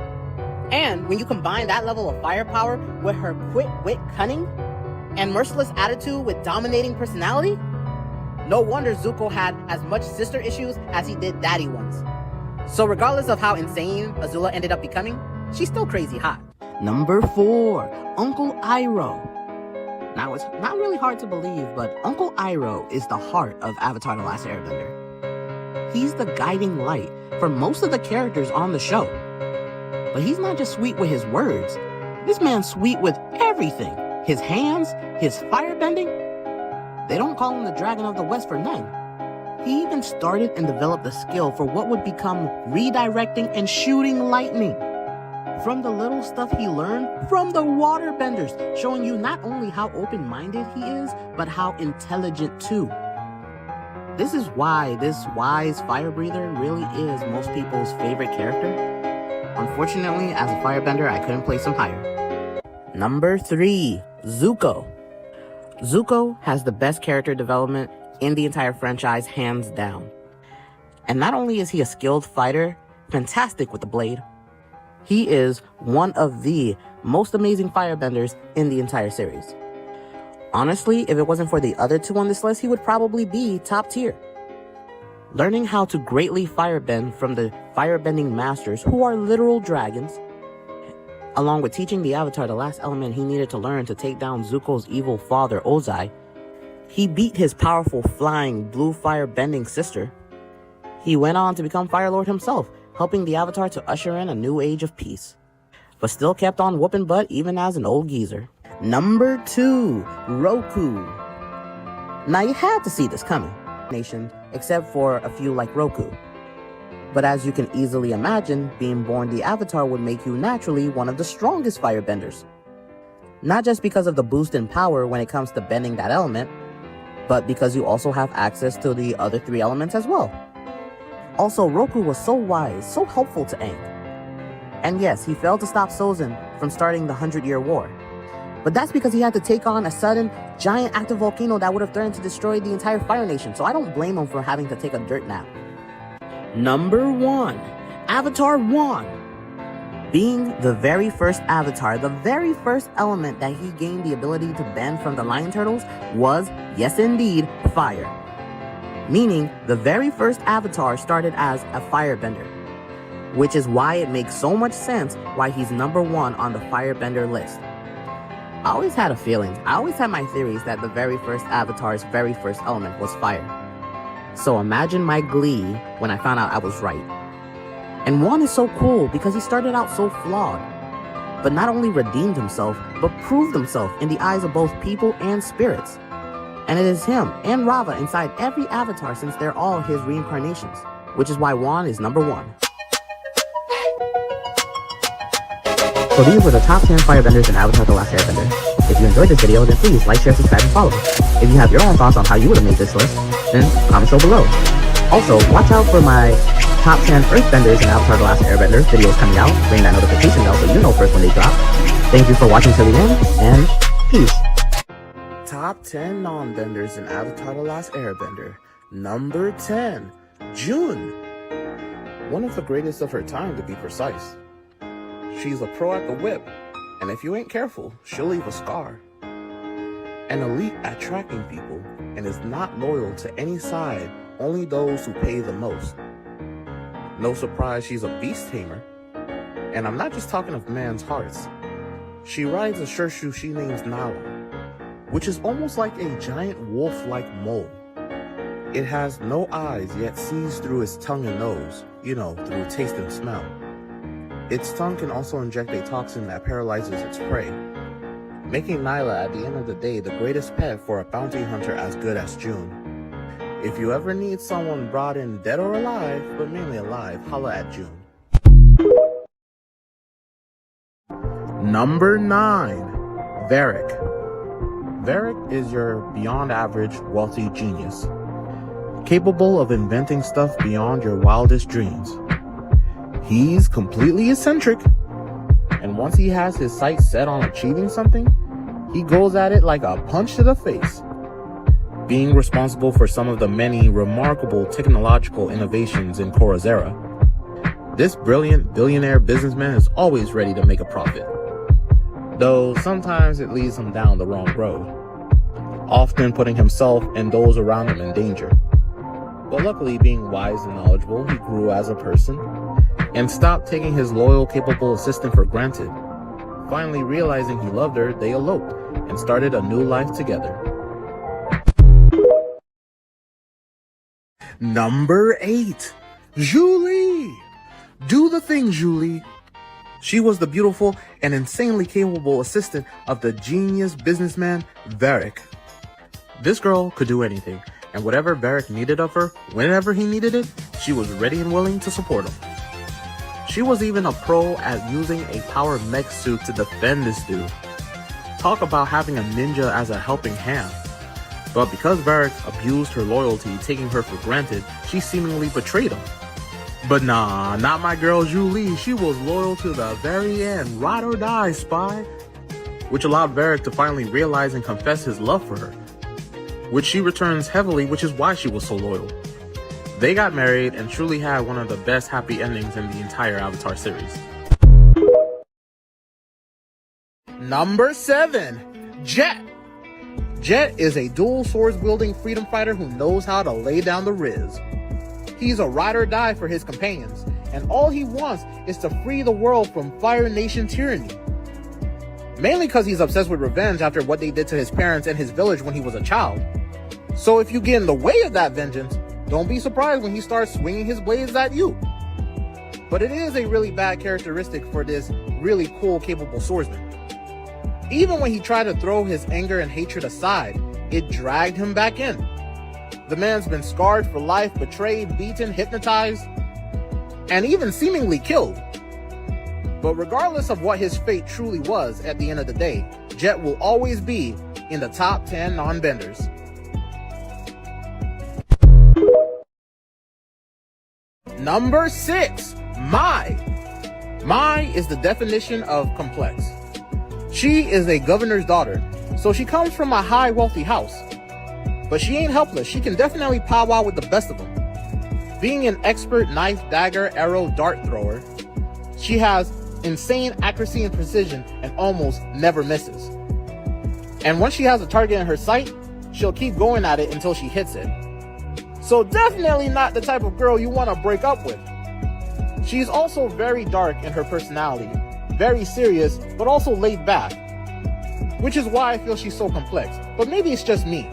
and when you combine that level of firepower with her quick wit cunning and merciless attitude with dominating personality, no wonder Zuko had as much sister issues as he did daddy ones. So regardless of how insane Azula ended up becoming, she's still crazy hot. Number 4, Uncle Iroh. Now, it's not really hard to believe, but Uncle Iroh is the heart of Avatar The Last Airbender. He's the guiding light for most of the characters on the show. But he's not just sweet with his words. This man's sweet with everything. His hands, his firebending. They don't call him the Dragon of the West for none. He even started and developed the skill for what would become redirecting and shooting lightning. From the little stuff he learned from the waterbenders, showing you not only how open-minded he is, but how intelligent too. This is why this wise fire breather really is most people's favorite character. Unfortunately, as a firebender, I couldn't place him higher. Number 3, Zuko. Zuko has the best character development in the entire franchise, hands down. And not only is he a skilled fighter, fantastic with the blade, he is one of the most amazing firebenders in the entire series. Honestly, if it wasn't for the other two on this list, he would probably be top tier. Learning how to greatly firebend from the firebending masters, who are literal dragons, along with teaching the Avatar the last element he needed to learn to take down Zuko's evil father, Ozai, he beat his powerful flying blue firebending sister. He went on to become Fire Lord himself, helping the Avatar to usher in a new age of peace, but still kept on whooping butt even as an old geezer. Number 2, Roku. Now you had to see this coming, nation, except for a few like Roku. But as you can easily imagine, being born the Avatar would make you naturally one of the strongest firebenders. Not just because of the boost in power when it comes to bending that element, but because you also have access to the other 3 elements as well. Also, Roku was so wise, so helpful to Aang. And yes, he failed to stop Sozin from starting the 100-Year War. But that's because he had to take on a sudden, giant active volcano that would have threatened to destroy the entire Fire Nation, so I don't blame him for having to take a dirt nap. Number 1, Avatar 1. Being the very first Avatar, the very first element that he gained the ability to bend from the Lion Turtles was, yes indeed, fire. Meaning, the very first Avatar started as a firebender, which is why it makes so much sense why he's number 1 on the firebender list. I always had a feeling, I always had my theories that the very first Avatar's very first element was fire. So imagine my glee when I found out I was right. And Wan is so cool because he started out so flawed, but not only redeemed himself, but proved himself in the eyes of both people and spirits. And it is him and Rava inside every Avatar since they're all his reincarnations, which is why Wan is number 1. So these were the top 10 firebenders in Avatar The Last Airbender. If you enjoyed this video, then please like, share, subscribe, and follow. If you have your own thoughts on how you would have made this list, then comment so below. Also, watch out for my top 10 earthbenders in Avatar The Last Airbender videos coming out. Ring that notification bell so you know first when they drop. Thank you for watching till the end, and peace. Top 10 non-benders in Avatar The Last Airbender. Number 10, June. One of the greatest of her time, to be precise. She's a pro at the whip, and if you ain't careful, she'll leave a scar. An elite at tracking people, and is not loyal to any side, only those who pay the most. No surprise she's a beast tamer, and I'm not just talking of man's hearts. She rides a Shershu she names Nala, which is almost like a giant wolf-like mole. It has no eyes, yet sees through its tongue and nose, through taste and smell. Its tongue can also inject a toxin that paralyzes its prey, making Nyla at the end of the day the greatest pet for a bounty hunter as good as June. If you ever need someone brought in dead or alive, but mainly alive, holla at June. Number 9, Varric. Varric is your beyond average wealthy genius, capable of inventing stuff beyond your wildest dreams. He's completely eccentric, and once he has his sights set on achieving something, he goes at it like a punch to the face. Being responsible for some of the many remarkable technological innovations in Korra's era, this brilliant billionaire businessman is always ready to make a profit. Though sometimes it leads him down the wrong road, often putting himself and those around him in danger. But luckily, being wise and knowledgeable, he grew as a person and stopped taking his loyal, capable assistant for granted. Finally realizing he loved her, they eloped and started a new life together. Number 8, Julie. Do the thing, Julie. She was the beautiful and insanely capable assistant of the genius businessman Varric. This girl could do anything, and whatever Varric needed of her, whenever he needed it, she was ready and willing to support him. She was even a pro at using a power mech suit to defend this dude. Talk about having a ninja as a helping hand. But because Varric abused her loyalty, taking her for granted, she seemingly betrayed him. But nah, not my girl Julie. She was loyal to the very end, ride or die, spy. Which allowed Varric to finally realize and confess his love for her, which she returns heavily, which is why she was so loyal. They got married and truly had one of the best happy endings in the entire Avatar series. Number 7, Jet. Jet is a dual swords-wielding freedom fighter who knows how to lay down the riz. He's a ride or die for his companions, and all he wants is to free the world from Fire Nation tyranny. Mainly because he's obsessed with revenge after what they did to his parents and his village when he was a child. So if you get in the way of that vengeance, don't be surprised when he starts swinging his blades at you. But it is a really bad characteristic for this really cool, capable swordsman. Even when he tried to throw his anger and hatred aside, it dragged him back in. The man's been scarred for life, betrayed, beaten, hypnotized, and even seemingly killed. But regardless of what his fate truly was at the end of the day, Jet will always be in the top 10 non-benders. Number 6, Mai. Mai is the definition of complex. She is a governor's daughter, so she comes from a high wealthy house. But she ain't helpless. She can definitely powwow with the best of them. Being an expert knife, dagger, arrow, dart thrower, she has insane accuracy and precision and almost never misses. And once she has a target in her sight, she'll keep going at it until she hits it. So definitely not the type of girl you want to break up with. She's also very dark in her personality, very serious, but also laid back, which is why I feel she's so complex. But maybe it's just me.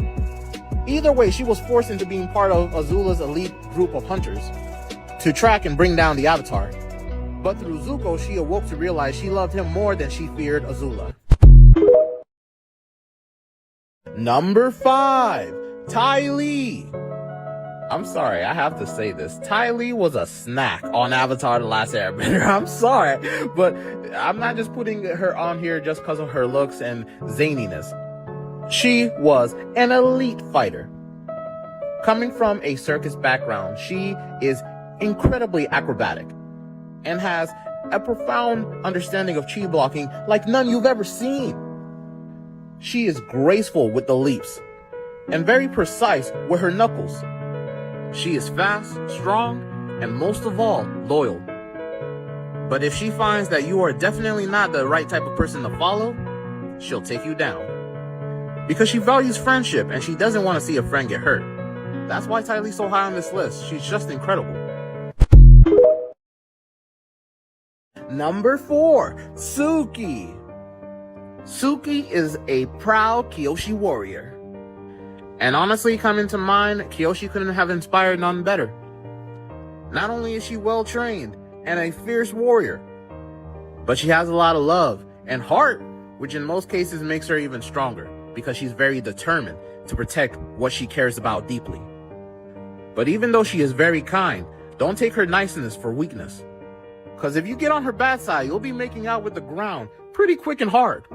Either way, she was forced into being part of Azula's elite group of hunters to track and bring down the Avatar. But through Zuko, she awoke to realize she loved him more than she feared Azula. Number 5, Ty Lee. I'm sorry, I have to say this. Ty Lee was a snack on Avatar: The Last Airbender. I'm sorry, but I'm not just putting her on here just because of her looks and zaniness. She was an elite fighter. Coming from a circus background, she is incredibly acrobatic and has a profound understanding of chi blocking like none you've ever seen. She is graceful with the leaps and very precise with her knuckles. She is fast, strong, and most of all, loyal. But if she finds that you are definitely not the right type of person to follow, she'll take you down. Because she values friendship and she doesn't want to see a friend get hurt. That's why Ty Lee's so high on this list. She's just incredible. Number 4, Suki. Suki is a proud Kyoshi warrior. And honestly, coming to mind, Kyoshi couldn't have inspired none better. Not only is she well trained and a fierce warrior, but she has a lot of love and heart, which in most cases makes her even stronger because she's very determined to protect what she cares about deeply. But even though she is very kind, don't take her niceness for weakness. Because if you get on her bad side, you'll be making out with the ground pretty quick and hard.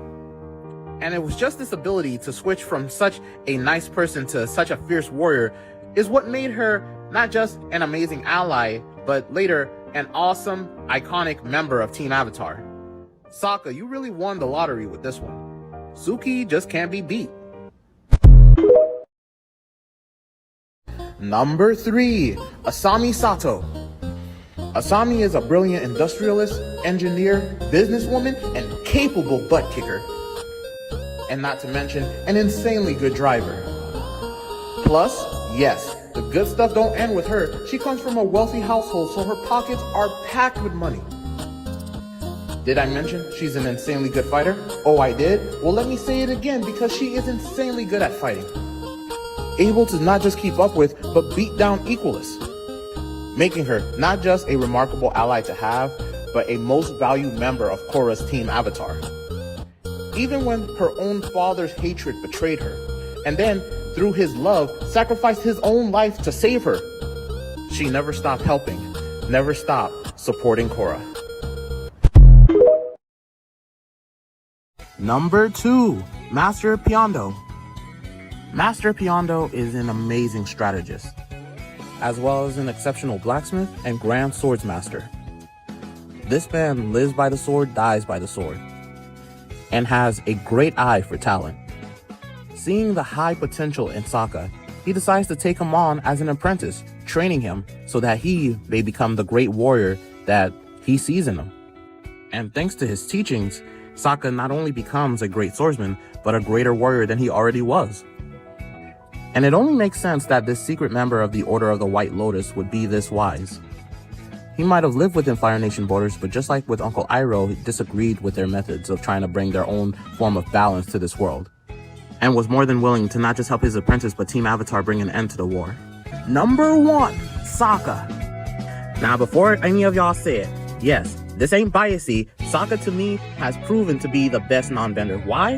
And it was just this ability to switch from such a nice person to such a fierce warrior is what made her not just an amazing ally, but later an awesome, iconic member of Team Avatar. Sokka, you really won the lottery with this one. Suki just can't be beat. Number 3, Asami Sato. Asami is a brilliant industrialist, engineer, businesswoman, and capable butt kicker. And not to mention, an insanely good driver. Plus, yes, the good stuff don't end with her. She comes from a wealthy household, so her pockets are packed with money. Did I mention she's an insanely good fighter? Oh, I did? Well, let me say it again because she is insanely good at fighting. Able to not just keep up with, but beat down equalists. Making her not just a remarkable ally to have, but a most valued member of Korra's Team Avatar. Even when her own father's hatred betrayed her, and then, through his love, sacrificed his own life to save her, she never stopped helping, never stopped supporting Korra. Number 2, Master Pyondo. Master Pyondo is an amazing strategist, as well as an exceptional blacksmith and grand swordsmaster. This man lives by the sword, dies by the sword, and has a great eye for talent. Seeing the high potential in Sokka, he decides to take him on as an apprentice, training him so that he may become the great warrior that he sees in him. And thanks to his teachings, Sokka not only becomes a great swordsman, but a greater warrior than he already was. And it only makes sense that this secret member of the Order of the White Lotus would be this wise. He might have lived within Fire Nation borders, but just like with Uncle Iroh, he disagreed with their methods of trying to bring their own form of balance to this world, and was more than willing to not just help his apprentice, but Team Avatar bring an end to the war. Number 1, Sokka. Now, before any of y'all say it, yes, this ain't biasy. Sokka to me has proven to be the best non-bender. Why?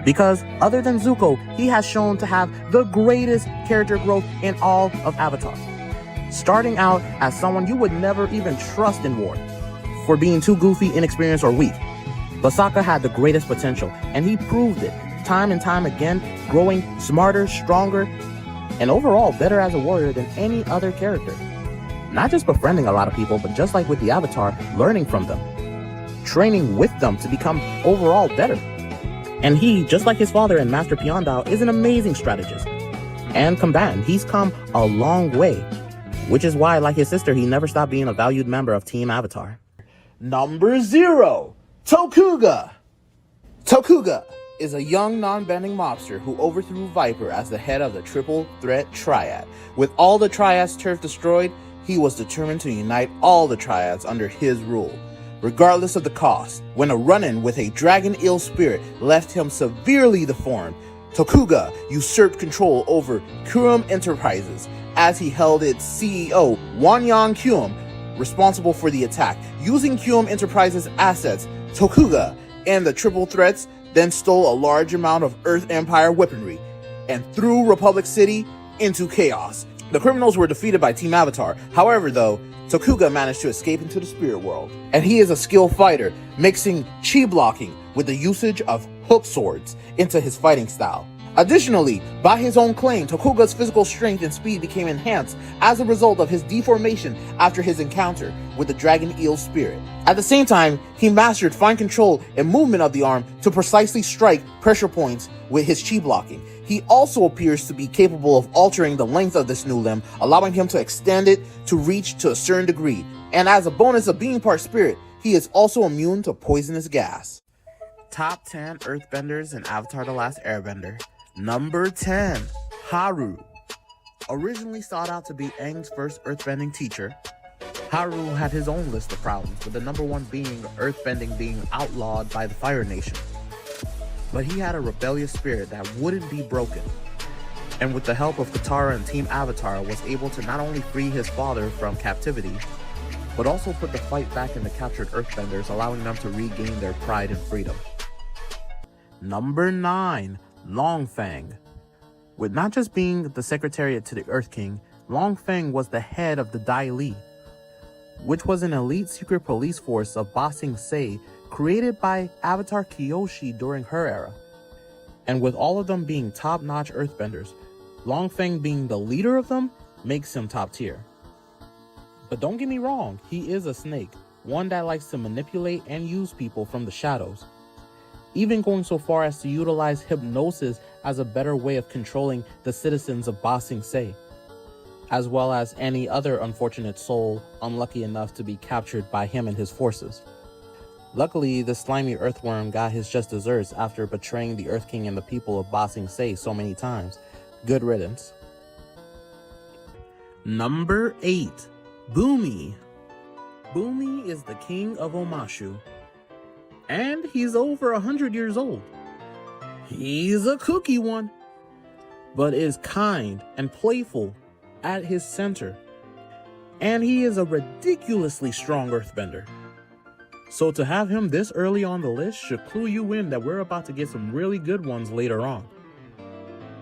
Because other than Zuko, he has shown to have the greatest character growth in all of Avatar. Starting out as someone you would never even trust in war for being too goofy, inexperienced, or weak. But Sokka had the greatest potential, and he proved it time and time again, growing smarter, stronger, and overall better as a warrior than any other character. Not just befriending a lot of people, but just like with the Avatar, learning from them, training with them to become overall better. And he, just like his father and Master Pyondao, is an amazing strategist and combatant. He's come a long way, which is why, like his sister, he never stopped being a valued member of Team Avatar. Number 0, Tokuga. Tokuga is a young non-bending mobster who overthrew Viper as the head of the triple threat triad. With all the triads' turf destroyed, he was determined to unite all the triads under his rule, regardless of the cost. When a run-in with a dragon eel spirit left him severely deformed, Tokuga usurped control over Kurum Enterprises as he held its CEO, Wanyan Kuum, responsible for the attack. Using Kuum Enterprises' assets, Tokuga and the triple threats then stole a large amount of Earth Empire weaponry and threw Republic City into chaos. The criminals were defeated by Team Avatar. However, though, Tokuga managed to escape into the spirit world, and he is a skilled fighter, mixing chi blocking with the usage of hook swords into his fighting style. Additionally, by his own claim, Tokuga's physical strength and speed became enhanced as a result of his deformation after his encounter with the dragon eel spirit. At the same time, he mastered fine control and movement of the arm to precisely strike pressure points with his chi blocking. He also appears to be capable of altering the length of this new limb, allowing him to extend it to reach to a certain degree. And as a bonus of being part spirit, he is also immune to poisonous gas. Top 10 Earthbenders in Avatar: The Last Airbender. Number 10, Haru. Originally sought out to be Aang's first earthbending teacher, Haru had his own list of problems, with the number 1 being earthbending being outlawed by the Fire Nation. But he had a rebellious spirit that wouldn't be broken, and with the help of Katara and Team Avatar was able to not only free his father from captivity, but also put the fight back in the captured earthbenders, allowing them to regain their pride and freedom. Number 9, Long Feng. With not just being the secretariat to the Earth King, Long Feng was the head of the Dai Li, which was an elite secret police force of Ba Sing Se created by Avatar Kyoshi during her era. And with all of them being top-notch earthbenders, Long Feng being the leader of them makes him top tier. But don't get me wrong, he is a snake, one that likes to manipulate and use people from the shadows, even going so far as to utilize hypnosis as a better way of controlling the citizens of Ba Sing Se, as well as any other unfortunate soul unlucky enough to be captured by him and his forces. Luckily, the slimy earthworm got his just desserts after betraying the Earth King and the people of Ba Sing Se so many times. Good riddance. Number 8, Bumi. Bumi is the king of Omashu, and he's over 100 years old. He's a cookie one, but is kind and playful at his center, and he is a ridiculously strong earthbender. So to have him this early on the list should clue you in that we're about to get some really good ones later on.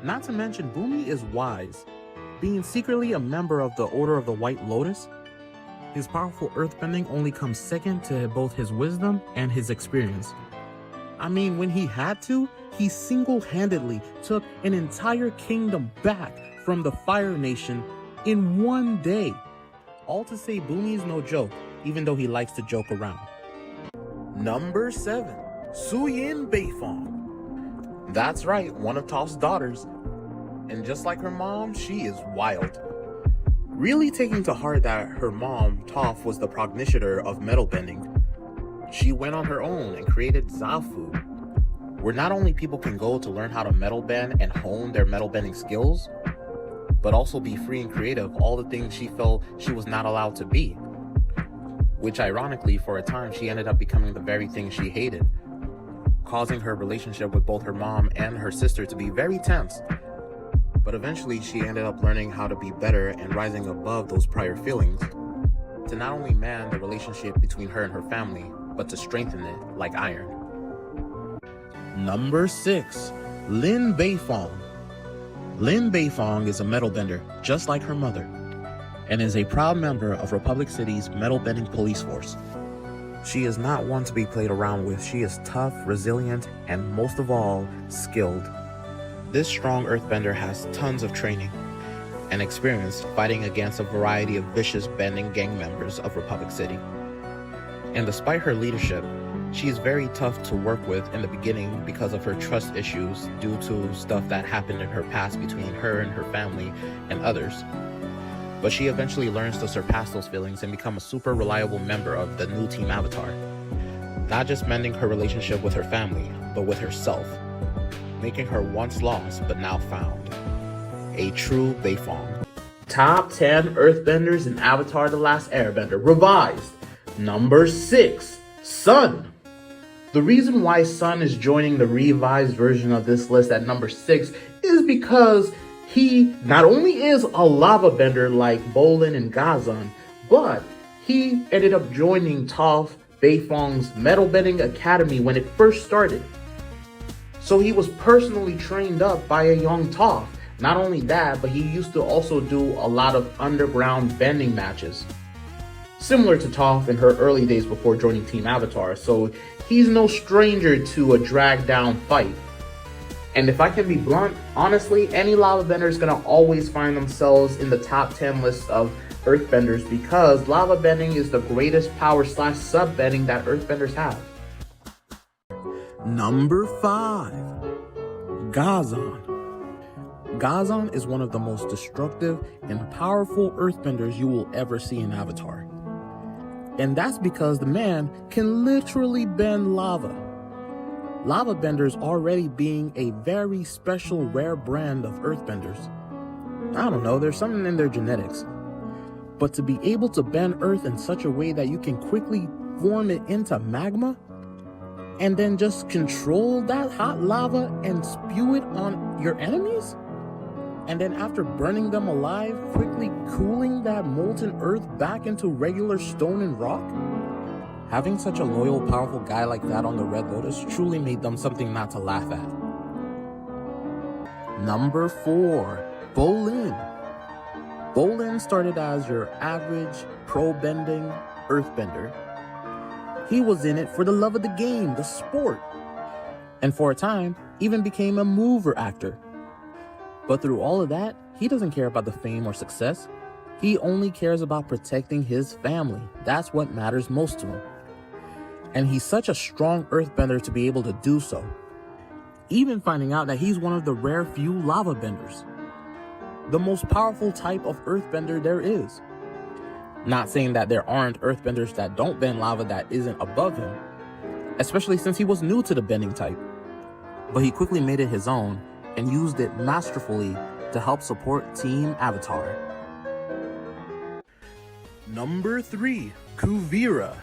Not to mention, Bumi is wise, being secretly a member of the Order of the White Lotus. His powerful earthbending only comes second to both his wisdom and his experience. I mean, when he had to, he single-handedly took an entire kingdom back from the Fire Nation in one day. All to say, Bumi is no joke, even though he likes to joke around. Number 7, Suyin Beifong. That's right, one of Toph's daughters. And just like her mom, she is wild. Really taking to heart that her mom, Toph, was the progenitor of metal bending. she went on her own and created Zafu, where not only people can go to learn how to metal bend and hone their metal bending skills, but also be free and creative, all the things she felt she was not allowed to be. Which ironically, for a time, she ended up becoming the very thing she hated, causing her relationship with both her mom and her sister to be very tense. But eventually, she ended up learning how to be better and rising above those prior feelings to not only mend the relationship between her and her family, but to strengthen it like iron. Number 6, Lin Beifong. Lin Beifong is a metal bender, just like her mother, and is a proud member of Republic City's metal bending police force. She is not one to be played around with. She is tough, resilient, and most of all, skilled. This strong earthbender has tons of training and experience fighting against a variety of vicious bending gang members of Republic City. And despite her leadership, she is very tough to work with in the beginning because of her trust issues due to stuff that happened in her past between her and her family and others. But she eventually learns to surpass those feelings and become a super reliable member of the new Team Avatar. Not just mending her relationship with her family, but with herself, making her once lost but now found. A true Beifong. Top 10 Earthbenders in Avatar: The Last Airbender, revised. Number 6, Sun. The reason why Sun is joining the revised version of this list at number 6 is because he not only is a lava bender like Bolin and Gazan, but he ended up joining Toph Beifong's Metal Bending Academy when it first started. So he was personally trained up by a young Toph. Not only that, but he used to also do a lot of underground bending matches, similar to Toph in her early days before joining Team Avatar. So he's no stranger to a drag down fight. And if I can be blunt, honestly, any lava bender is going to always find themselves in the top 10 list of earthbenders because lava bending is the greatest power / sub bending that earthbenders have. Number 5, Gazan. Gazan is one of the most destructive and powerful earthbenders you will ever see in Avatar. And that's because the man can literally bend lava. Lava benders already being a very special rare brand of earthbenders. I don't know, there's something in their genetics. But to be able to bend earth in such a way that you can quickly form it into magma and then just control that hot lava and spew it on your enemies? And then after burning them alive, quickly cooling that molten earth back into regular stone and rock? Having such a loyal, powerful guy like that on the Red Lotus truly made them something not to laugh at. Number 4, Bolin. Bolin started as your average pro-bending earthbender. He was in it for the love of the game, the sport, and for a time, even became a mover actor. But through all of that, he doesn't care about the fame or success. He only cares about protecting his family. That's what matters most to him. And he's such a strong earthbender to be able to do so. Even finding out that he's one of the rare few lava benders. The most powerful type of earthbender there is. Not saying that there aren't earthbenders that don't bend lava that isn't above him, especially since he was new to the bending type. But he quickly made it his own and used it masterfully to help support Team Avatar. Number 3, Kuvira.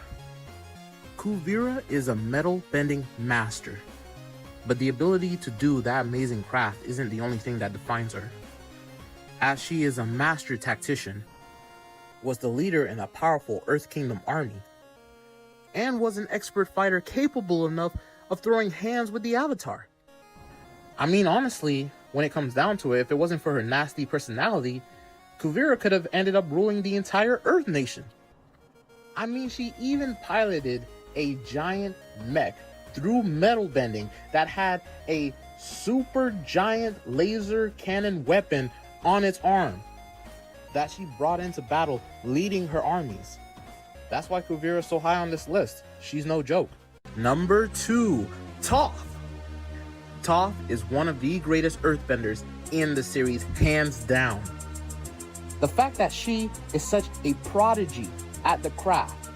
Kuvira is a metal bending master, but the ability to do that amazing craft isn't the only thing that defines her, as she is a master tactician, was the leader in a powerful Earth Kingdom army, and was an expert fighter capable enough of throwing hands with the Avatar. I mean, honestly, when it comes down to it, if it wasn't for her nasty personality, Kuvira could have ended up ruling the entire Earth Nation. I mean, she even piloted a giant mech through metal bending that had a super giant laser cannon weapon on its arm that she brought into battle, leading her armies. That's why Kuvira is so high on this list. She's no joke. Number 2, Toph. Toph is one of the greatest earthbenders in the series, hands down. The fact that she is such a prodigy at the craft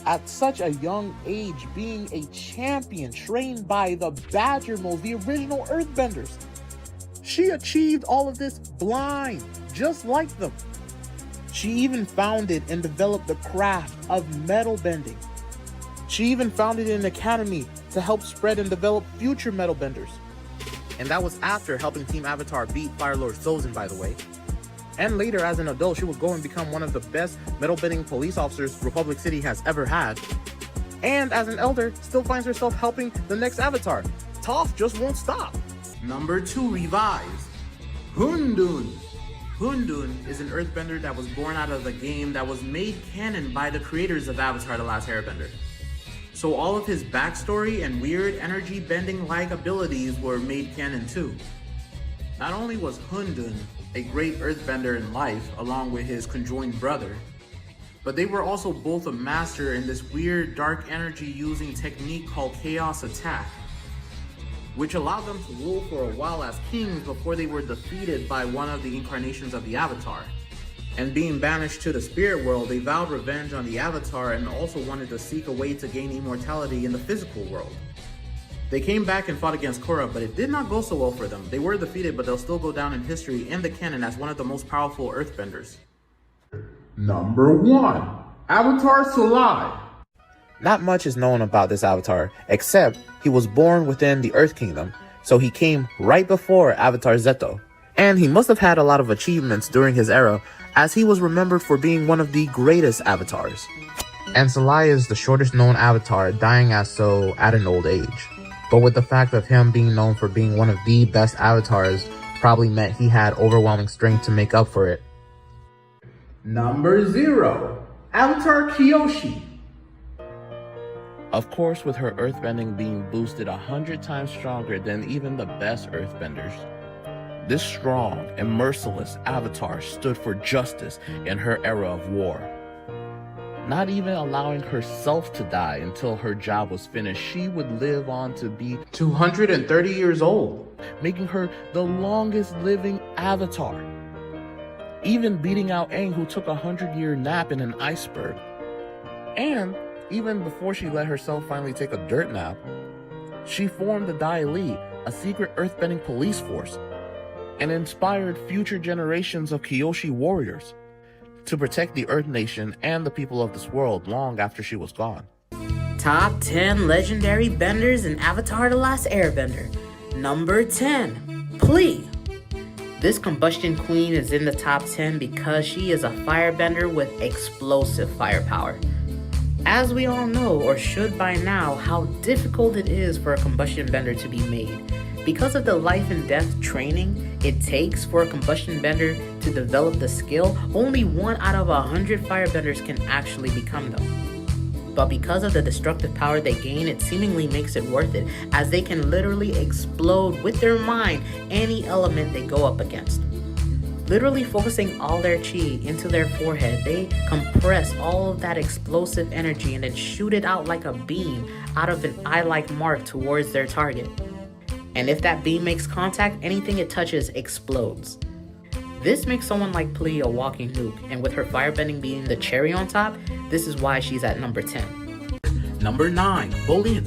At such a young age, being a champion trained by the Badger Moles, the original Earthbenders. She achieved all of this blind, just like them. She even founded and developed the craft of metal bending. She even founded an academy to help spread and develop future metal benders. And that was after helping Team Avatar beat Fire Lord Sozin, by the way. And later, as an adult, she would go and become one of the best metal bending police officers Republic City has ever had. And as an elder, still finds herself helping the next Avatar. Toph just won't stop. Number 2 revives, Hundun. Hundun is an earthbender that was born out of the game that was made canon by the creators of Avatar: The Last Airbender. So all of his backstory and weird energy bending-like abilities were made canon too. Not only was Hundun a great earthbender in life along with his conjoined brother, but they were also both a master in this weird dark energy using technique called Chaos Attack, which allowed them to rule for a while as kings before they were defeated by one of the incarnations of the Avatar. And being banished to the spirit world, they vowed revenge on the Avatar and also wanted to seek a way to gain immortality in the physical world. They came back and fought against Korra, but it did not go so well for them. They were defeated, but they'll still go down in history and the canon as one of the most powerful earthbenders. Number 1. Avatar Salai. Not much is known about this Avatar, except he was born within the Earth Kingdom, so he came right before Avatar Zeto. And he must have had a lot of achievements during his era, as he was remembered for being one of the greatest avatars. And Salai is the shortest known avatar, dying as so at an old age. But with the fact of him being known for being one of the best avatars, probably meant he had overwhelming strength to make up for it. Number 0. Avatar Kyoshi. Of course, with her earthbending being boosted 100 times stronger than even the best earthbenders. This strong and merciless avatar stood for justice in her era of war. Not even allowing herself to die until her job was finished, she would live on to be 230 years old, making her the longest living avatar. Even beating out Aang, who took a 100-year nap in an iceberg. And even before she let herself finally take a dirt nap, she formed the Dai Li, a secret earthbending police force, and inspired future generations of Kyoshi warriors to protect the Earth Nation and the people of this world long after she was gone. Top 10 legendary benders in Avatar: The Last Airbender. Number 10, Pli. This combustion queen is in the top 10 because she is a firebender with explosive firepower. As we all know, or should by now, how difficult it is for a combustion bender to be made. Because of the life and death training it takes for a combustion bender to develop the skill, only 1 out of 100 firebenders can actually become them. But because of the destructive power they gain, it seemingly makes it worth it, as they can literally explode with their mind any element they go up against. Literally focusing all their chi into their forehead, they compress all of that explosive energy and then shoot it out like a beam out of an eye-like mark towards their target. And if that beam makes contact, anything it touches explodes. This makes someone like Pli a walking nuke, and with her firebending being the cherry on top, this is why she's at number 10. Number 9, Bolin.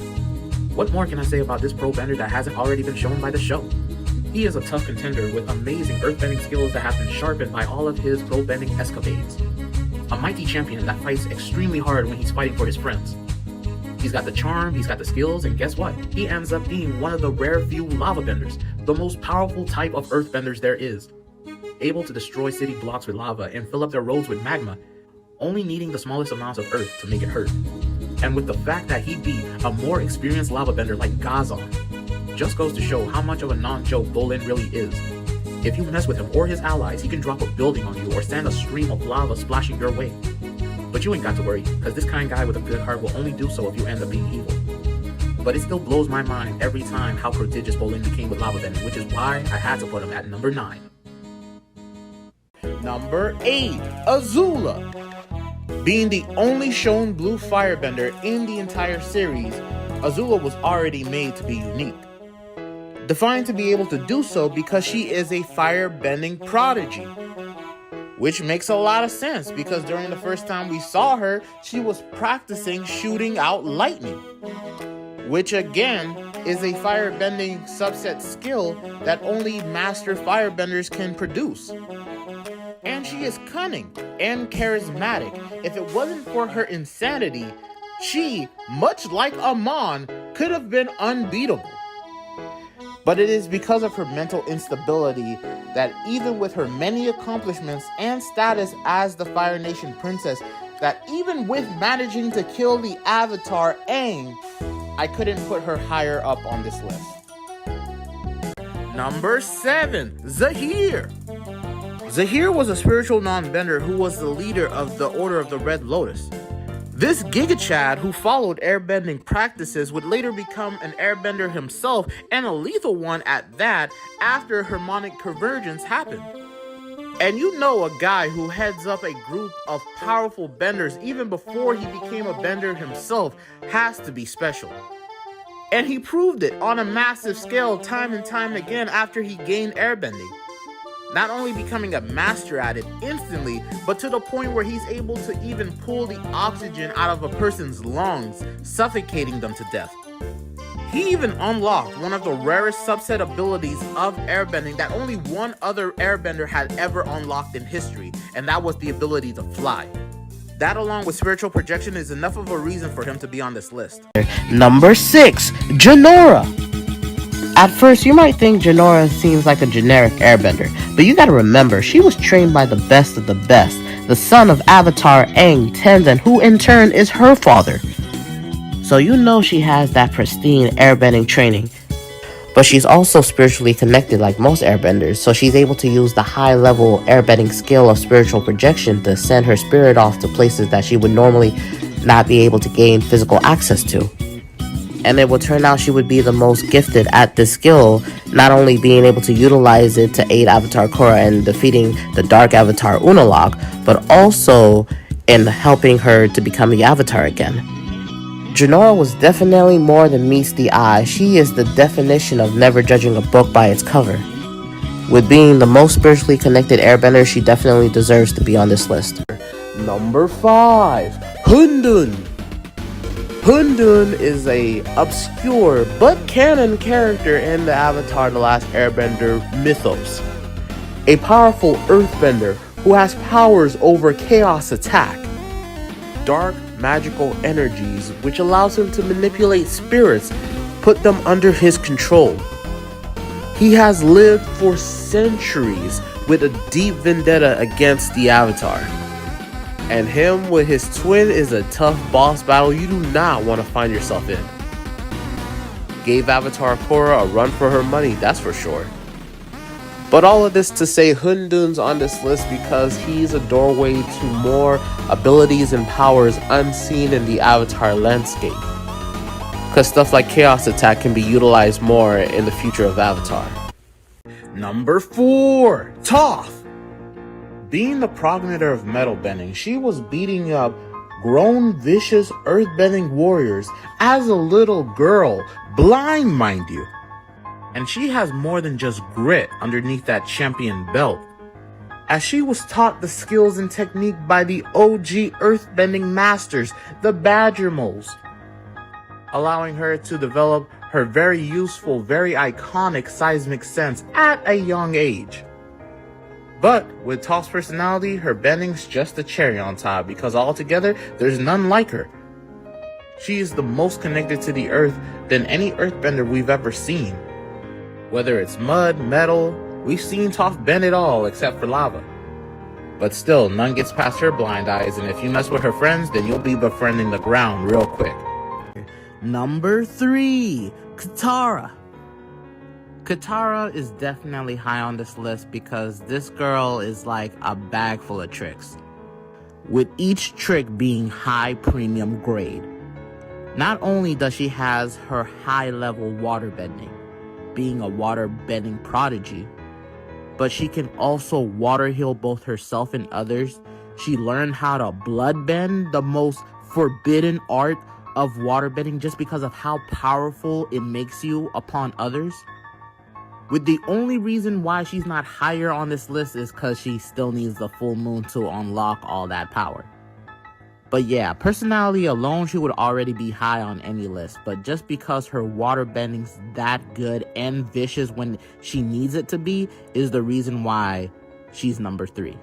What more can I say about this pro bender that hasn't already been shown by the show? He is a tough contender with amazing earthbending skills that have been sharpened by all of his pro bending escapades. A mighty champion that fights extremely hard when he's fighting for his friends. He's got the charm, he's got the skills, and guess what? He ends up being one of the rare few lava benders, the most powerful type of earthbenders there is. Able to destroy city blocks with lava and fill up their roads with magma, only needing the smallest amounts of earth to make it hurt. And with the fact that he beat a more experienced lava bender like Gazon, just goes to show how much of a non-joke Bolin really is. If you mess with him or his allies, he can drop a building on you or send a stream of lava splashing your way. But you ain't got to worry, because this kind guy with a good heart will only do so if you end up being evil. But it still blows my mind every time how prodigious Bolin became with lava bending, which is why I had to put him at number 9. Number 8, Azula. Being the only shown blue firebender in the entire series, Azula was already made to be unique. Defined to be able to do so because she is a firebending prodigy. which makes a lot of sense because during the first time we saw her, she was practicing shooting out lightning, which again is a firebending subset skill that only master firebenders can produce. And she is cunning and charismatic. If it wasn't for her insanity, she, much like Amon, could have been unbeatable. But it is because of her mental instability that even with her many accomplishments and status as the Fire Nation princess, that even with managing to kill the Avatar Aang, I couldn't put her higher up on this list. Number 7, Zahir. Zahir was a spiritual non-bender who was the leader of the Order of the Red Lotus. This Giga Chad who followed airbending practices would later become an airbender himself, and a lethal one at that, after harmonic convergence happened. And you know, a guy who heads up a group of powerful benders even before he became a bender himself has to be special. And he proved it on a massive scale time and time again after he gained airbending. Not only becoming a master at it instantly, but to the point where he's able to even pull the oxygen out of a person's lungs, suffocating them to death. He even unlocked one of the rarest subset abilities of airbending that only one other airbender had ever unlocked in history, and that was the ability to fly. That, along with spiritual projection, is enough of a reason for him to be on this list. Number 6, Janora. At first, you might think Janora seems like a generic airbender, but you gotta remember, she was trained by the best of the best, the son of Avatar Aang Tenzin, who in turn is her father. So you know she has that pristine airbending training. But she's also spiritually connected like most airbenders, so she's able to use the high-level airbending skill of spiritual projection to send her spirit off to places that she would normally not be able to gain physical access to. And it would turn out she would be the most gifted at this skill, not only being able to utilize it to aid Avatar Korra in defeating the Dark Avatar Unalaq, but also in helping her to become the Avatar again. Janora was definitely more than meets the eye. She is the definition of never judging a book by its cover. With being the most spiritually connected airbender, she definitely deserves to be on this list. Number 5, Hundun. Hundun is a obscure but canon character in the Avatar The Last Airbender mythos. A powerful earthbender who has powers over chaos attack, dark magical energies which allows him to manipulate spirits, put them under his control. He has lived for centuries with a deep vendetta against the Avatar. And him with his twin is a tough boss battle you do not want to find yourself in. Gave Avatar Korra a run for her money, that's for sure. But all of this to say Hundun's on this list because he's a doorway to more abilities and powers unseen in the Avatar landscape. Because stuff like Chaos Attack can be utilized more in the future of Avatar. Number 4, Toph. Being the progenitor of metal bending, she was beating up grown, vicious earthbending warriors as a little girl, blind mind you. And she has more than just grit underneath that champion belt, as she was taught the skills and technique by the OG earthbending masters, the Badger Moles, allowing her to develop her very useful, very iconic seismic sense at a young age. But with Toph's personality, her bending's just a cherry on top because altogether, there's none like her. She is the most connected to the earth than any earthbender we've ever seen. Whether it's mud, metal, we've seen Toph bend it all except for lava. But still, none gets past her blind eyes, and if you mess with her friends, then you'll be befriending the ground real quick. Number 3, Katara. Katara is definitely high on this list because this girl is like a bag full of tricks, with each trick being high premium grade. Not only does she has her high level water bending, being a water bending prodigy, but she can also water heal both herself and others. She learned how to blood bend, the most forbidden art of water bending, just because of how powerful it makes you upon others. with the only reason why she's not higher on this list is because she still needs the full moon to unlock all that power. But yeah, personality alone, she would already be high on any list, but just because her water bending's that good and vicious when she needs it to be is the reason why she's number 3.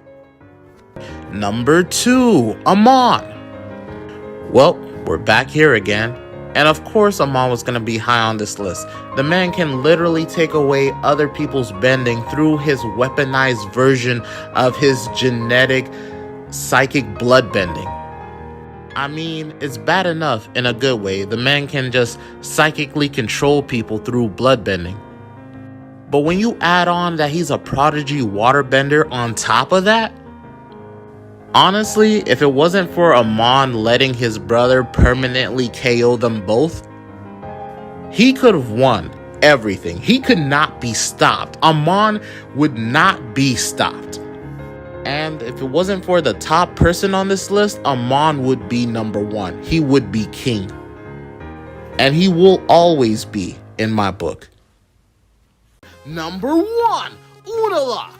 Number 2, Amon. Well, we're back here again. And of course, Amon was going to be high on this list. The man can literally take away other people's bending through his weaponized version of his genetic psychic blood bending. I mean, it's bad enough in a good way. The man can just psychically control people through blood bending. But when you add on that he's a prodigy waterbender on top of that, honestly, if it wasn't for Amon letting his brother permanently KO them both, he could have won everything. He could not be stopped. Amon would not be stopped. And if it wasn't for the top person on this list, Amon would be number 1. He would be king. And he will always be in my book. Number 1, Unalaq.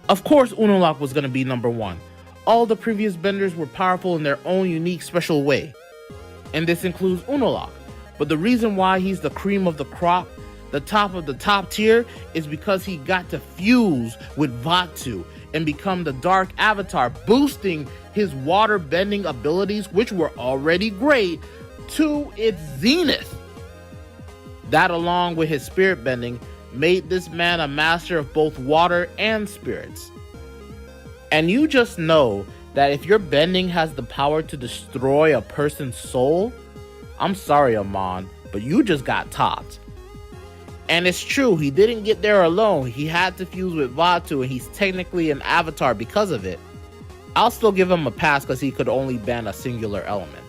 Of course, Unalaq was going to be number 1. All the previous benders were powerful in their own unique special way. And this includes Unalaq. But the reason why he's the cream of the crop, the top of the top tier, is because he got to fuse with Vaatu and become the Dark Avatar, boosting his water bending abilities, which were already great, to its zenith. That, along with his spirit bending, made this man a master of both water and spirits. And you just know that if your bending has the power to destroy a person's soul, I'm sorry, Amon, but you just got topped. And it's true, he didn't get there alone. He had to fuse with Vaatu, and he's technically an avatar because of it. I'll still give him a pass because he could only bend a singular element.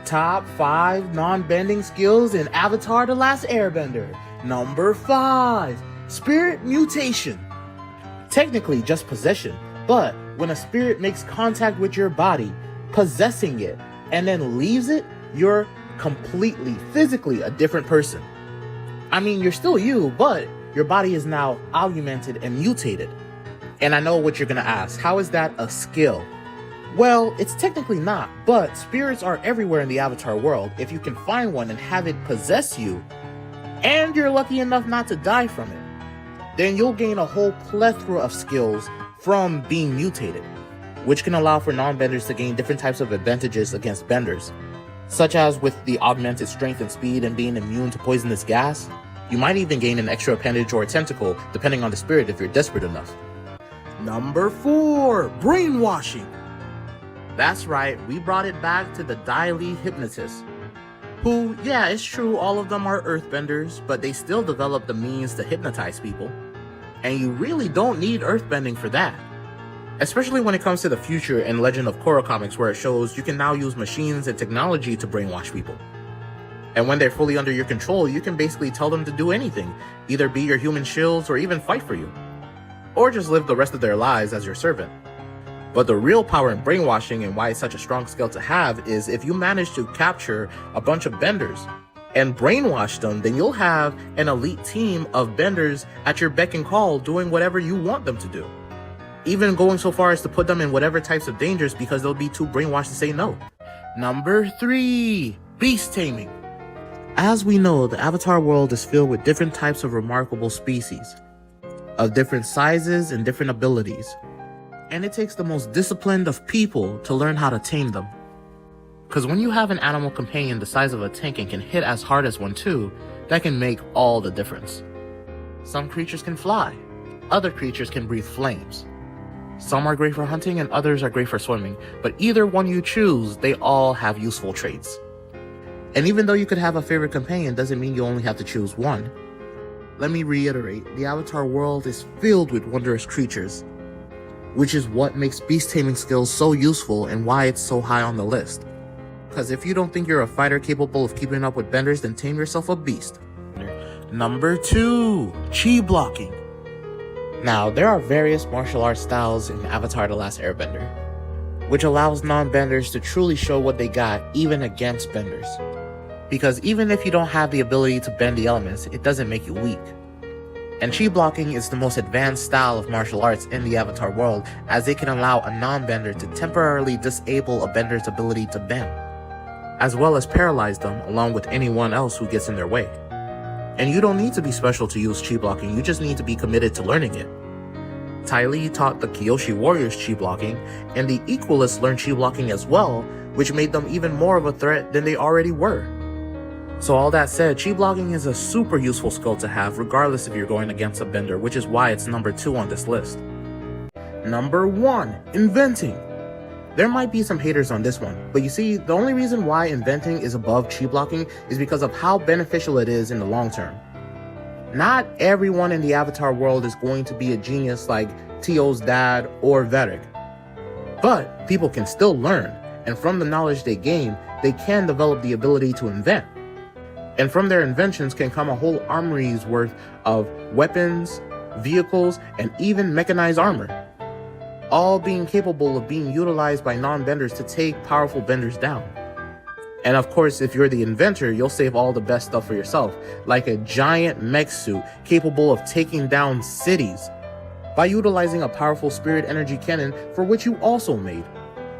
Top 5 non-bending skills in Avatar: The Last Airbender. Number 5, Spirit Mutation. Technically just possession, but when a spirit makes contact with your body, possessing it, and then leaves it, you're completely, physically a different person. I mean, you're still you, but your body is now augmented and mutated. And I know what you're gonna ask, how is that a skill? Well, it's technically not, but spirits are everywhere in the Avatar world. If you can find one and have it possess you, and you're lucky enough not to die from it, then you'll gain a whole plethora of skills from being mutated, which can allow for non-benders to gain different types of advantages against benders, such as with the augmented strength and speed and being immune to poisonous gas. You might even gain an extra appendage or a tentacle, depending on the spirit if you're desperate enough. Number 4, Brainwashing. That's right, we brought it back to the Dai Li hypnotists, who, yeah, it's true, all of them are earthbenders, but they still develop the means to hypnotize people. And you really don't need earthbending for that. Especially when it comes to the future in Legend of Korra comics, where it shows you can now use machines and technology to brainwash people. And when they're fully under your control, you can basically tell them to do anything, either be your human shields or even fight for you, or just live the rest of their lives as your servant. But the real power in brainwashing and why it's such a strong skill to have is if you manage to capture a bunch of benders and brainwash them, then you'll have an elite team of benders at your beck and call doing whatever you want them to do. Even going so far as to put them in whatever types of dangers because they'll be too brainwashed to say no. Number 3, Beast Taming. As we know, the Avatar world is filled with different types of remarkable species, of different sizes and different abilities. And it takes the most disciplined of people to learn how to tame them. Because when you have an animal companion the size of a tank and can hit as hard as one too, that can make all the difference. Some creatures can fly. Other creatures can breathe flames. Some are great for hunting and others are great for swimming, but either one you choose, they all have useful traits. And even though you could have a favorite companion, doesn't mean you only have to choose one. Let me reiterate, the Avatar world is filled with wondrous creatures, which is what makes beast taming skills so useful and why it's so high on the list. Because if you don't think you're a fighter capable of keeping up with benders, then tame yourself a beast. Number 2, Chi Blocking. Now, there are various martial arts styles in Avatar: The Last Airbender, which allows non-benders to truly show what they got even against benders. because even if you don't have the ability to bend the elements, it doesn't make you weak. And chi blocking is the most advanced style of martial arts in the Avatar world, as it can allow a non-bender to temporarily disable a bender's ability to bend, as well as paralyze them along with anyone else who gets in their way. And you don't need to be special to use chi blocking, you just need to be committed to learning it. Ty Lee taught the Kyoshi warriors chi blocking, and the Equalists learned chi blocking as well, which made them even more of a threat than they already were. So all that said, chi blocking is a super useful skill to have regardless if you're going against a bender, which is why it's number 2 on this list. Number 1, inventing. There might be some haters on this one, but you see, the only reason why inventing is above chi blocking is because of how beneficial it is in the long term. Not everyone in the Avatar world is going to be a genius like Tio's dad or Varric, but people can still learn, and from the knowledge they gain, they can develop the ability to invent. And from their inventions can come a whole armory's worth of weapons, vehicles, and even mechanized armor, all being capable of being utilized by non-benders to take powerful benders down. And of course, if you're the inventor, you'll save all the best stuff for yourself, like a giant mech suit capable of taking down cities by utilizing a powerful spirit energy cannon for which you also made,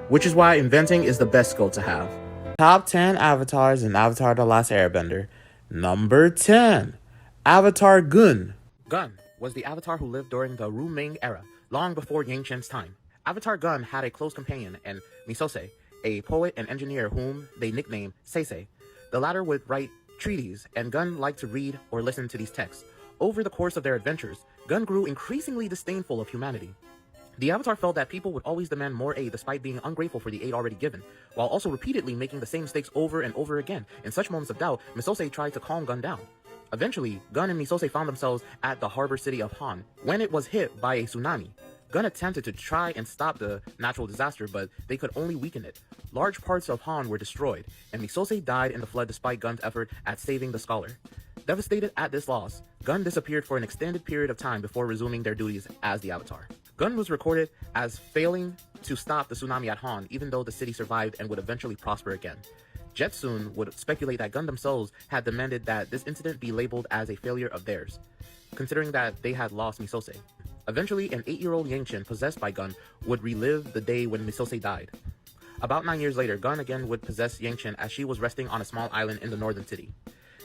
which is why inventing is the best skill to have. Top 10 avatars in Avatar The Last Airbender. Number 10, Avatar Gun. Gun was the avatar who lived during the Ru Ming era, long before Yang Chen's time. Avatar Gun had a close companion in Misose, a poet and engineer whom they nicknamed Seisei. The latter would write treatises, and Gun liked to read or listen to these texts. Over the course of their adventures, Gun grew increasingly disdainful of humanity. The Avatar felt that people would always demand more aid despite being ungrateful for the aid already given, while also repeatedly making the same mistakes over and over again. In such moments of doubt, Misose tried to calm Gun down. Eventually, Gun and Misose found themselves at the harbor city of Han when it was hit by a tsunami. Gun attempted to try and stop the natural disaster, but they could only weaken it. Large parts of Han were destroyed, and Misose died in the flood despite Gun's effort at saving the scholar. Devastated at this loss, Gun disappeared for an extended period of time before resuming their duties as the Avatar. Gun was recorded as failing to stop the tsunami at Han, even though the city survived and would eventually prosper again. Jetsoon would speculate that Gun themselves had demanded that this incident be labeled as a failure of theirs, considering that they had lost Misose. Eventually, an 8-year-old Yang Chen possessed by Gun would relive the day when Misose died. About 9 years later, Gun again would possess Yang Chen as she was resting on a small island in the northern city.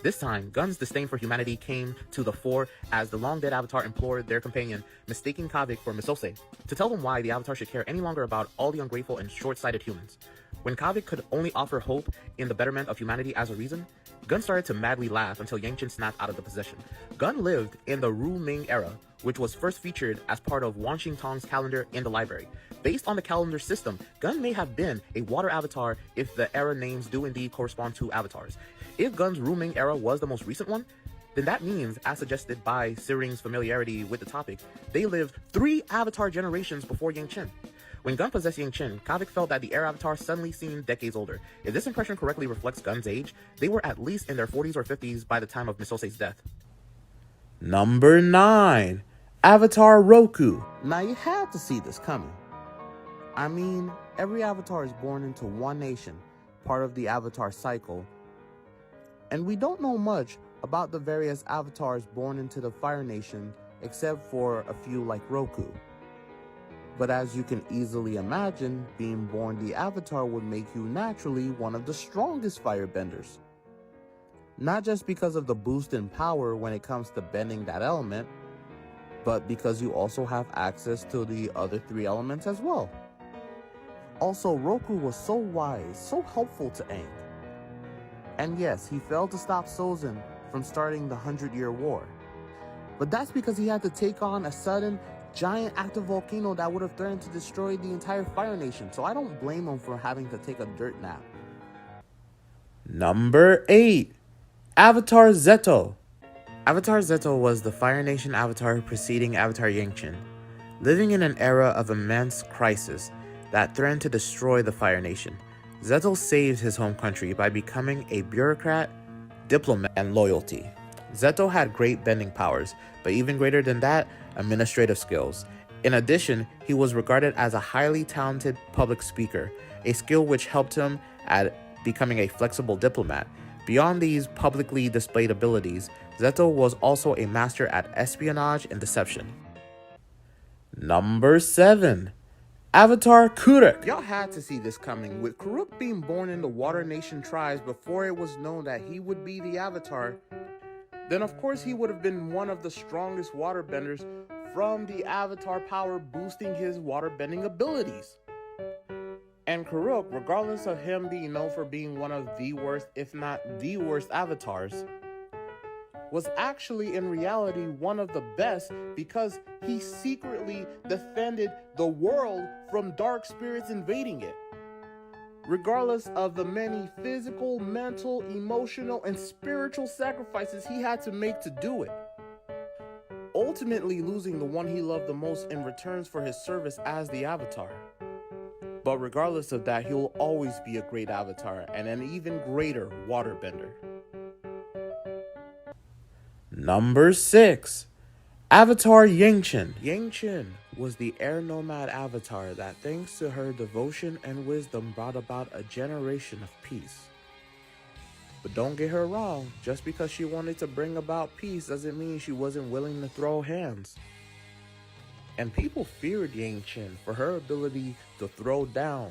This time, Gun's disdain for humanity came to the fore as the long-dead Avatar implored their companion, mistaking Kavik for Misose, to tell them why the Avatar should care any longer about all the ungrateful and short-sighted humans. When Kavik could only offer hope in the betterment of humanity as a reason, Gun started to madly laugh until Yang Chen snapped out of the possession. Gun lived in the Ru Ming era, which was first featured as part of Wan Xing Tong's calendar in the library. Based on the calendar system, Gun may have been a water avatar if the era names do indeed correspond to avatars. If Gun's Ru Ming era was the most recent one, then that means, as suggested by Siring's familiarity with the topic, they lived 3 avatar generations before Yang Chen. When Gun possessed Yang Chen, Kavik felt that the Air Avatar suddenly seemed decades older. If this impression correctly reflects Gun's age, they were at least in their 40s or 50s by the time of Misose's death. Number 9, Avatar Roku. Now you had to see this coming. I mean, every Avatar is born into one nation, part of the Avatar cycle, and we don't know much about the various Avatars born into the Fire Nation except for a few like Roku. But as you can easily imagine, being born the Avatar would make you naturally one of the strongest firebenders. Not just because of the boost in power when it comes to bending that element, but because you also have access to the other 3 elements as well. Also, Roku was so wise, so helpful to Aang. And yes, he failed to stop Sozin from starting the 100-Year War. But that's because he had to take on a sudden, giant active volcano that would have threatened to destroy the entire Fire Nation, so I don't blame him for having to take a dirt nap. Number 8, Avatar Zeto. Avatar Zeto was the Fire Nation avatar preceding Avatar Yang Chen, living in an era of immense crisis that threatened to destroy the Fire Nation. Zeto saved his home country by becoming a bureaucrat, diplomat, and loyalty. Zeto had great bending powers, but even greater than that, administrative skills. In addition, he was regarded as a highly talented public speaker, a skill which helped him at becoming a flexible diplomat. Beyond these publicly displayed abilities, Zeto was also a master at espionage and deception. Number 7. Avatar Kuruk. Y'all had to see this coming, with Kuruk being born in the Water Nation tribes before it was known that he would be the Avatar. Then of course he would have been one of the strongest waterbenders from the Avatar power boosting his waterbending abilities. And Kuruk, regardless of him being known for being one of the worst, if not the worst avatars, was actually in reality one of the best because he secretly defended the world from dark spirits invading it. Regardless of the many physical, mental, emotional, and spiritual sacrifices he had to make to do it. Ultimately losing the one he loved the most in returns for his service as the Avatar. But regardless of that, he'll always be a great Avatar and an even greater waterbender. Number 6. Avatar Yangchen. Yangchen was the air nomad avatar that, thanks to her devotion and wisdom, brought about a generation of peace. But don't get her wrong, just because she wanted to bring about peace doesn't mean she wasn't willing to throw hands. And people feared Yangchen for her ability to throw down,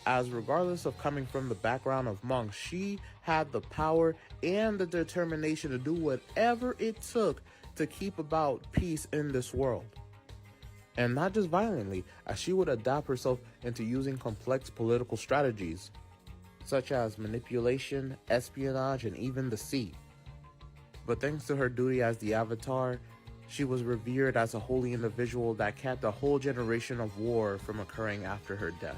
as regardless of coming from the background of monks, she had the power and the determination to do whatever it took to keep about peace in this world. And not just violently, as she would adapt herself into using complex political strategies, such as manipulation, espionage, and even deceit. But thanks to her duty as the Avatar, she was revered as a holy individual that kept a whole generation of war from occurring after her death.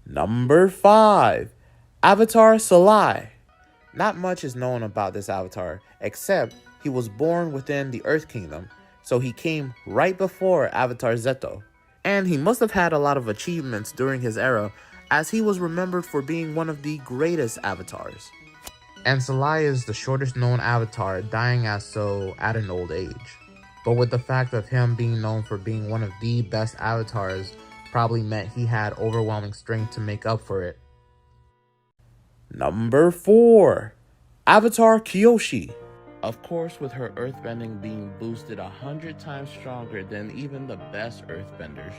Number 5. Avatar Salai. Not much is known about this avatar, except he was born within the Earth Kingdom, so he came right before Avatar Zeto. And he must have had a lot of achievements during his era, as he was remembered for being one of the greatest avatars. And Salai is the shortest known avatar, dying as so at an old age. But with the fact of him being known for being one of the best avatars, probably meant he had overwhelming strength to make up for it. Number 4. Avatar Kyoshi. Of course, with her earthbending being boosted 100 times stronger than even the best earthbenders.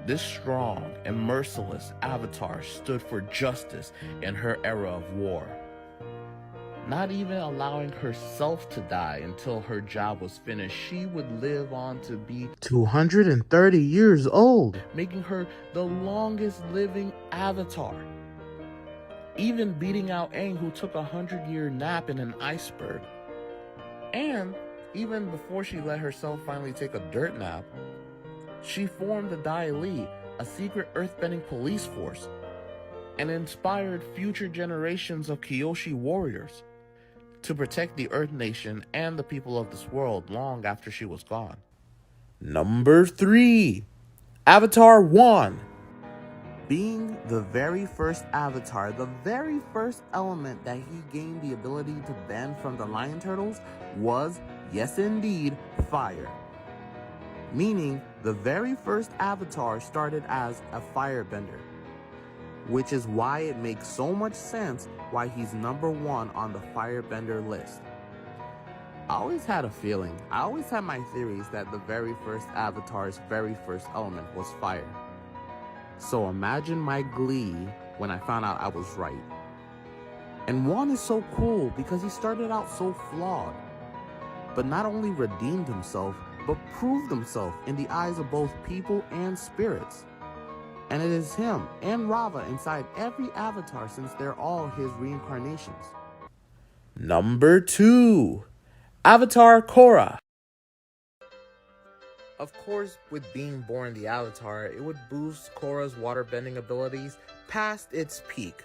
This strong and merciless avatar stood for justice in her era of war, not even allowing herself to die until her job was finished. She would live on to be 230 years old, making her the longest living avatar, even beating out Aang, who took a 100-year nap in an iceberg. And even before she let herself finally take a dirt nap, she formed the Dai Li, a secret earthbending police force, and inspired future generations of Kyoshi warriors to protect the Earth Nation and the people of this world long after she was gone. Number 3. Avatar 1. Being the very first avatar, the very first element that he gained the ability to bend from the lion turtles was, yes indeed, fire. Meaning, the very first avatar started as a firebender, which is why it makes so much sense why he's number 1 on the firebender list. I always had a feeling, I always had my theories that the very first avatar's very first element was fire. So imagine my glee when I found out I was right. And 1 is so cool because he started out so flawed, but not only redeemed himself, but proved himself in the eyes of both people and spirits. And it is him and Rava inside every avatar since they're all his reincarnations. Number 2. Avatar Korra. Of course, with being born the Avatar, it would boost Korra's waterbending abilities past its peak.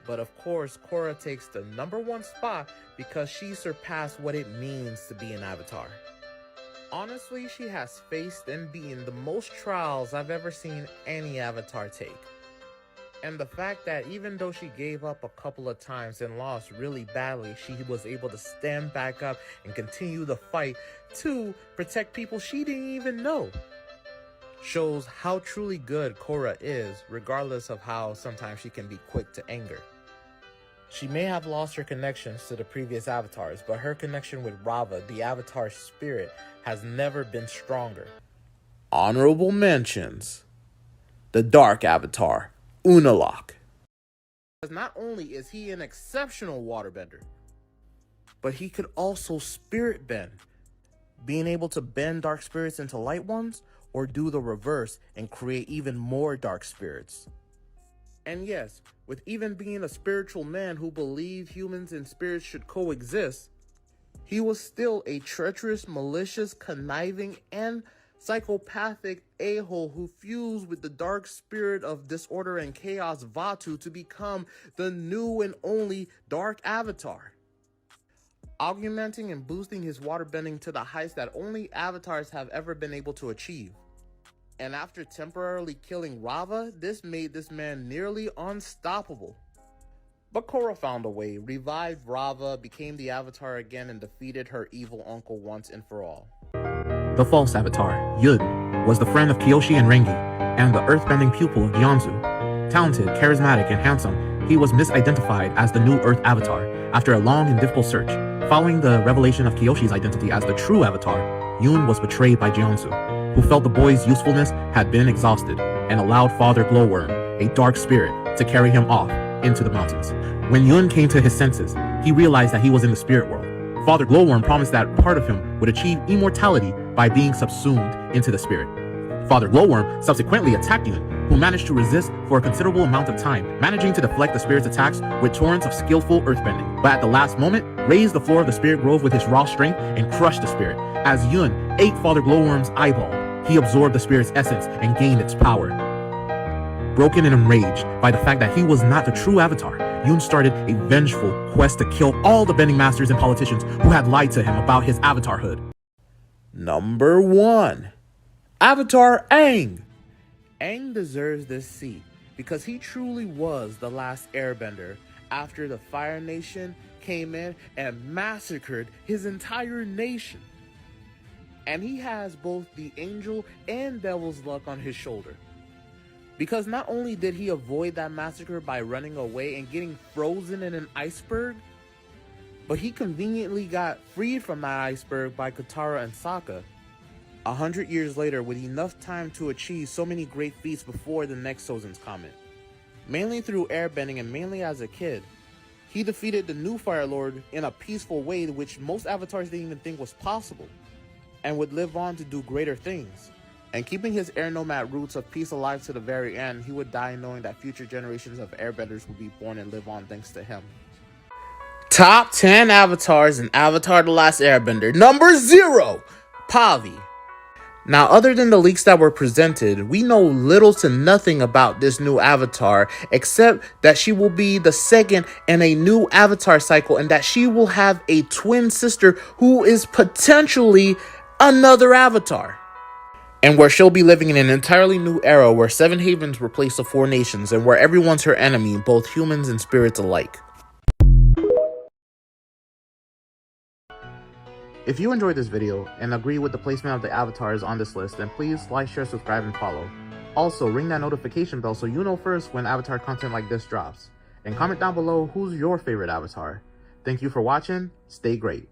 But of course, Korra takes the number 1 spot because she surpassed what it means to be an Avatar. Honestly, she has faced and beaten the most trials I've ever seen any Avatar take. And the fact that even though she gave up a couple of times and lost really badly, she was able to stand back up and continue the fight to protect people she didn't even know. shows how truly good Korra is, regardless of how sometimes she can be quick to anger. She may have lost her connections to the previous avatars, but her connection with Rava, the avatar spirit, has never been stronger. Honorable mentions: the Dark Avatar, Unalaq. Not only is he an exceptional waterbender, but he could also spirit bend, being able to bend dark spirits into light ones, or do the reverse and create even more dark spirits. And yes, with even being a spiritual man who believed humans and spirits should coexist, he was still a treacherous, malicious, conniving, and psychopathic a-hole who fused with the dark spirit of disorder and chaos Vaatu to become the new and only Dark Avatar, augmenting and boosting his waterbending to the heights that only avatars have ever been able to achieve. And after temporarily killing Rava, this made this man nearly unstoppable. But Korra found a way, revived Rava, became the Avatar again, and defeated her evil uncle once and for all. The false avatar, Yun, was the friend of Kyoshi and Rengi, and the earthbending pupil of Jianzu. Talented, charismatic, and handsome, he was misidentified as the new Earth Avatar after a long and difficult search. Following the revelation of Kyoshi's identity as the true Avatar, Yun was betrayed by Jianzu, who felt the boy's usefulness had been exhausted and allowed Father Glowworm, a dark spirit, to carry him off into the mountains. When Yun came to his senses, he realized that he was in the spirit world. Father Glowworm promised that part of him would achieve immortality by being subsumed into the spirit. Father Glowworm subsequently attacked Yun, who managed to resist for a considerable amount of time, managing to deflect the spirit's attacks with torrents of skillful earthbending, but at the last moment, raised the floor of the spirit grove with his raw strength and crushed the spirit. As Yun ate Father Glowworm's eyeball, he absorbed the spirit's essence and gained its power. Broken and enraged by the fact that he was not the true Avatar, Yun started a vengeful quest to kill all the bending masters and politicians who had lied to him about his avatarhood. Number 1. Avatar Aang. Aang deserves this seat because he truly was the last airbender after the Fire Nation came in and massacred his entire nation. And he has both the angel and devil's luck on his shoulder. Because not only did he avoid that massacre by running away and getting frozen in an iceberg, but he conveniently got freed from that iceberg by Katara and Sokka 100 years later with enough time to achieve so many great feats before the next Sozin's Comet. Mainly through airbending and mainly as a kid, he defeated the new Fire Lord in a peaceful way which most avatars didn't even think was possible, and would live on to do greater things. And keeping his air nomad roots of peace alive to the very end, he would die knowing that future generations of airbenders would be born and live on thanks to him. Top 10 avatars in Avatar: The Last Airbender. Number 0, Pavi. Now, other than the leaks that were presented, we know little to nothing about this new avatar, except that she will be the second in a new avatar cycle and that she will have a twin sister who is potentially another avatar. And where she'll be living in an entirely new era where 7 havens replace the 4 nations and where everyone's her enemy, both humans and spirits alike. If you enjoyed this video and agree with the placement of the avatars on this list, then please like, share, subscribe, and follow. Also, ring that notification bell so you know first when avatar content like this drops. And comment down below who's your favorite avatar. Thank you for watching. Stay great.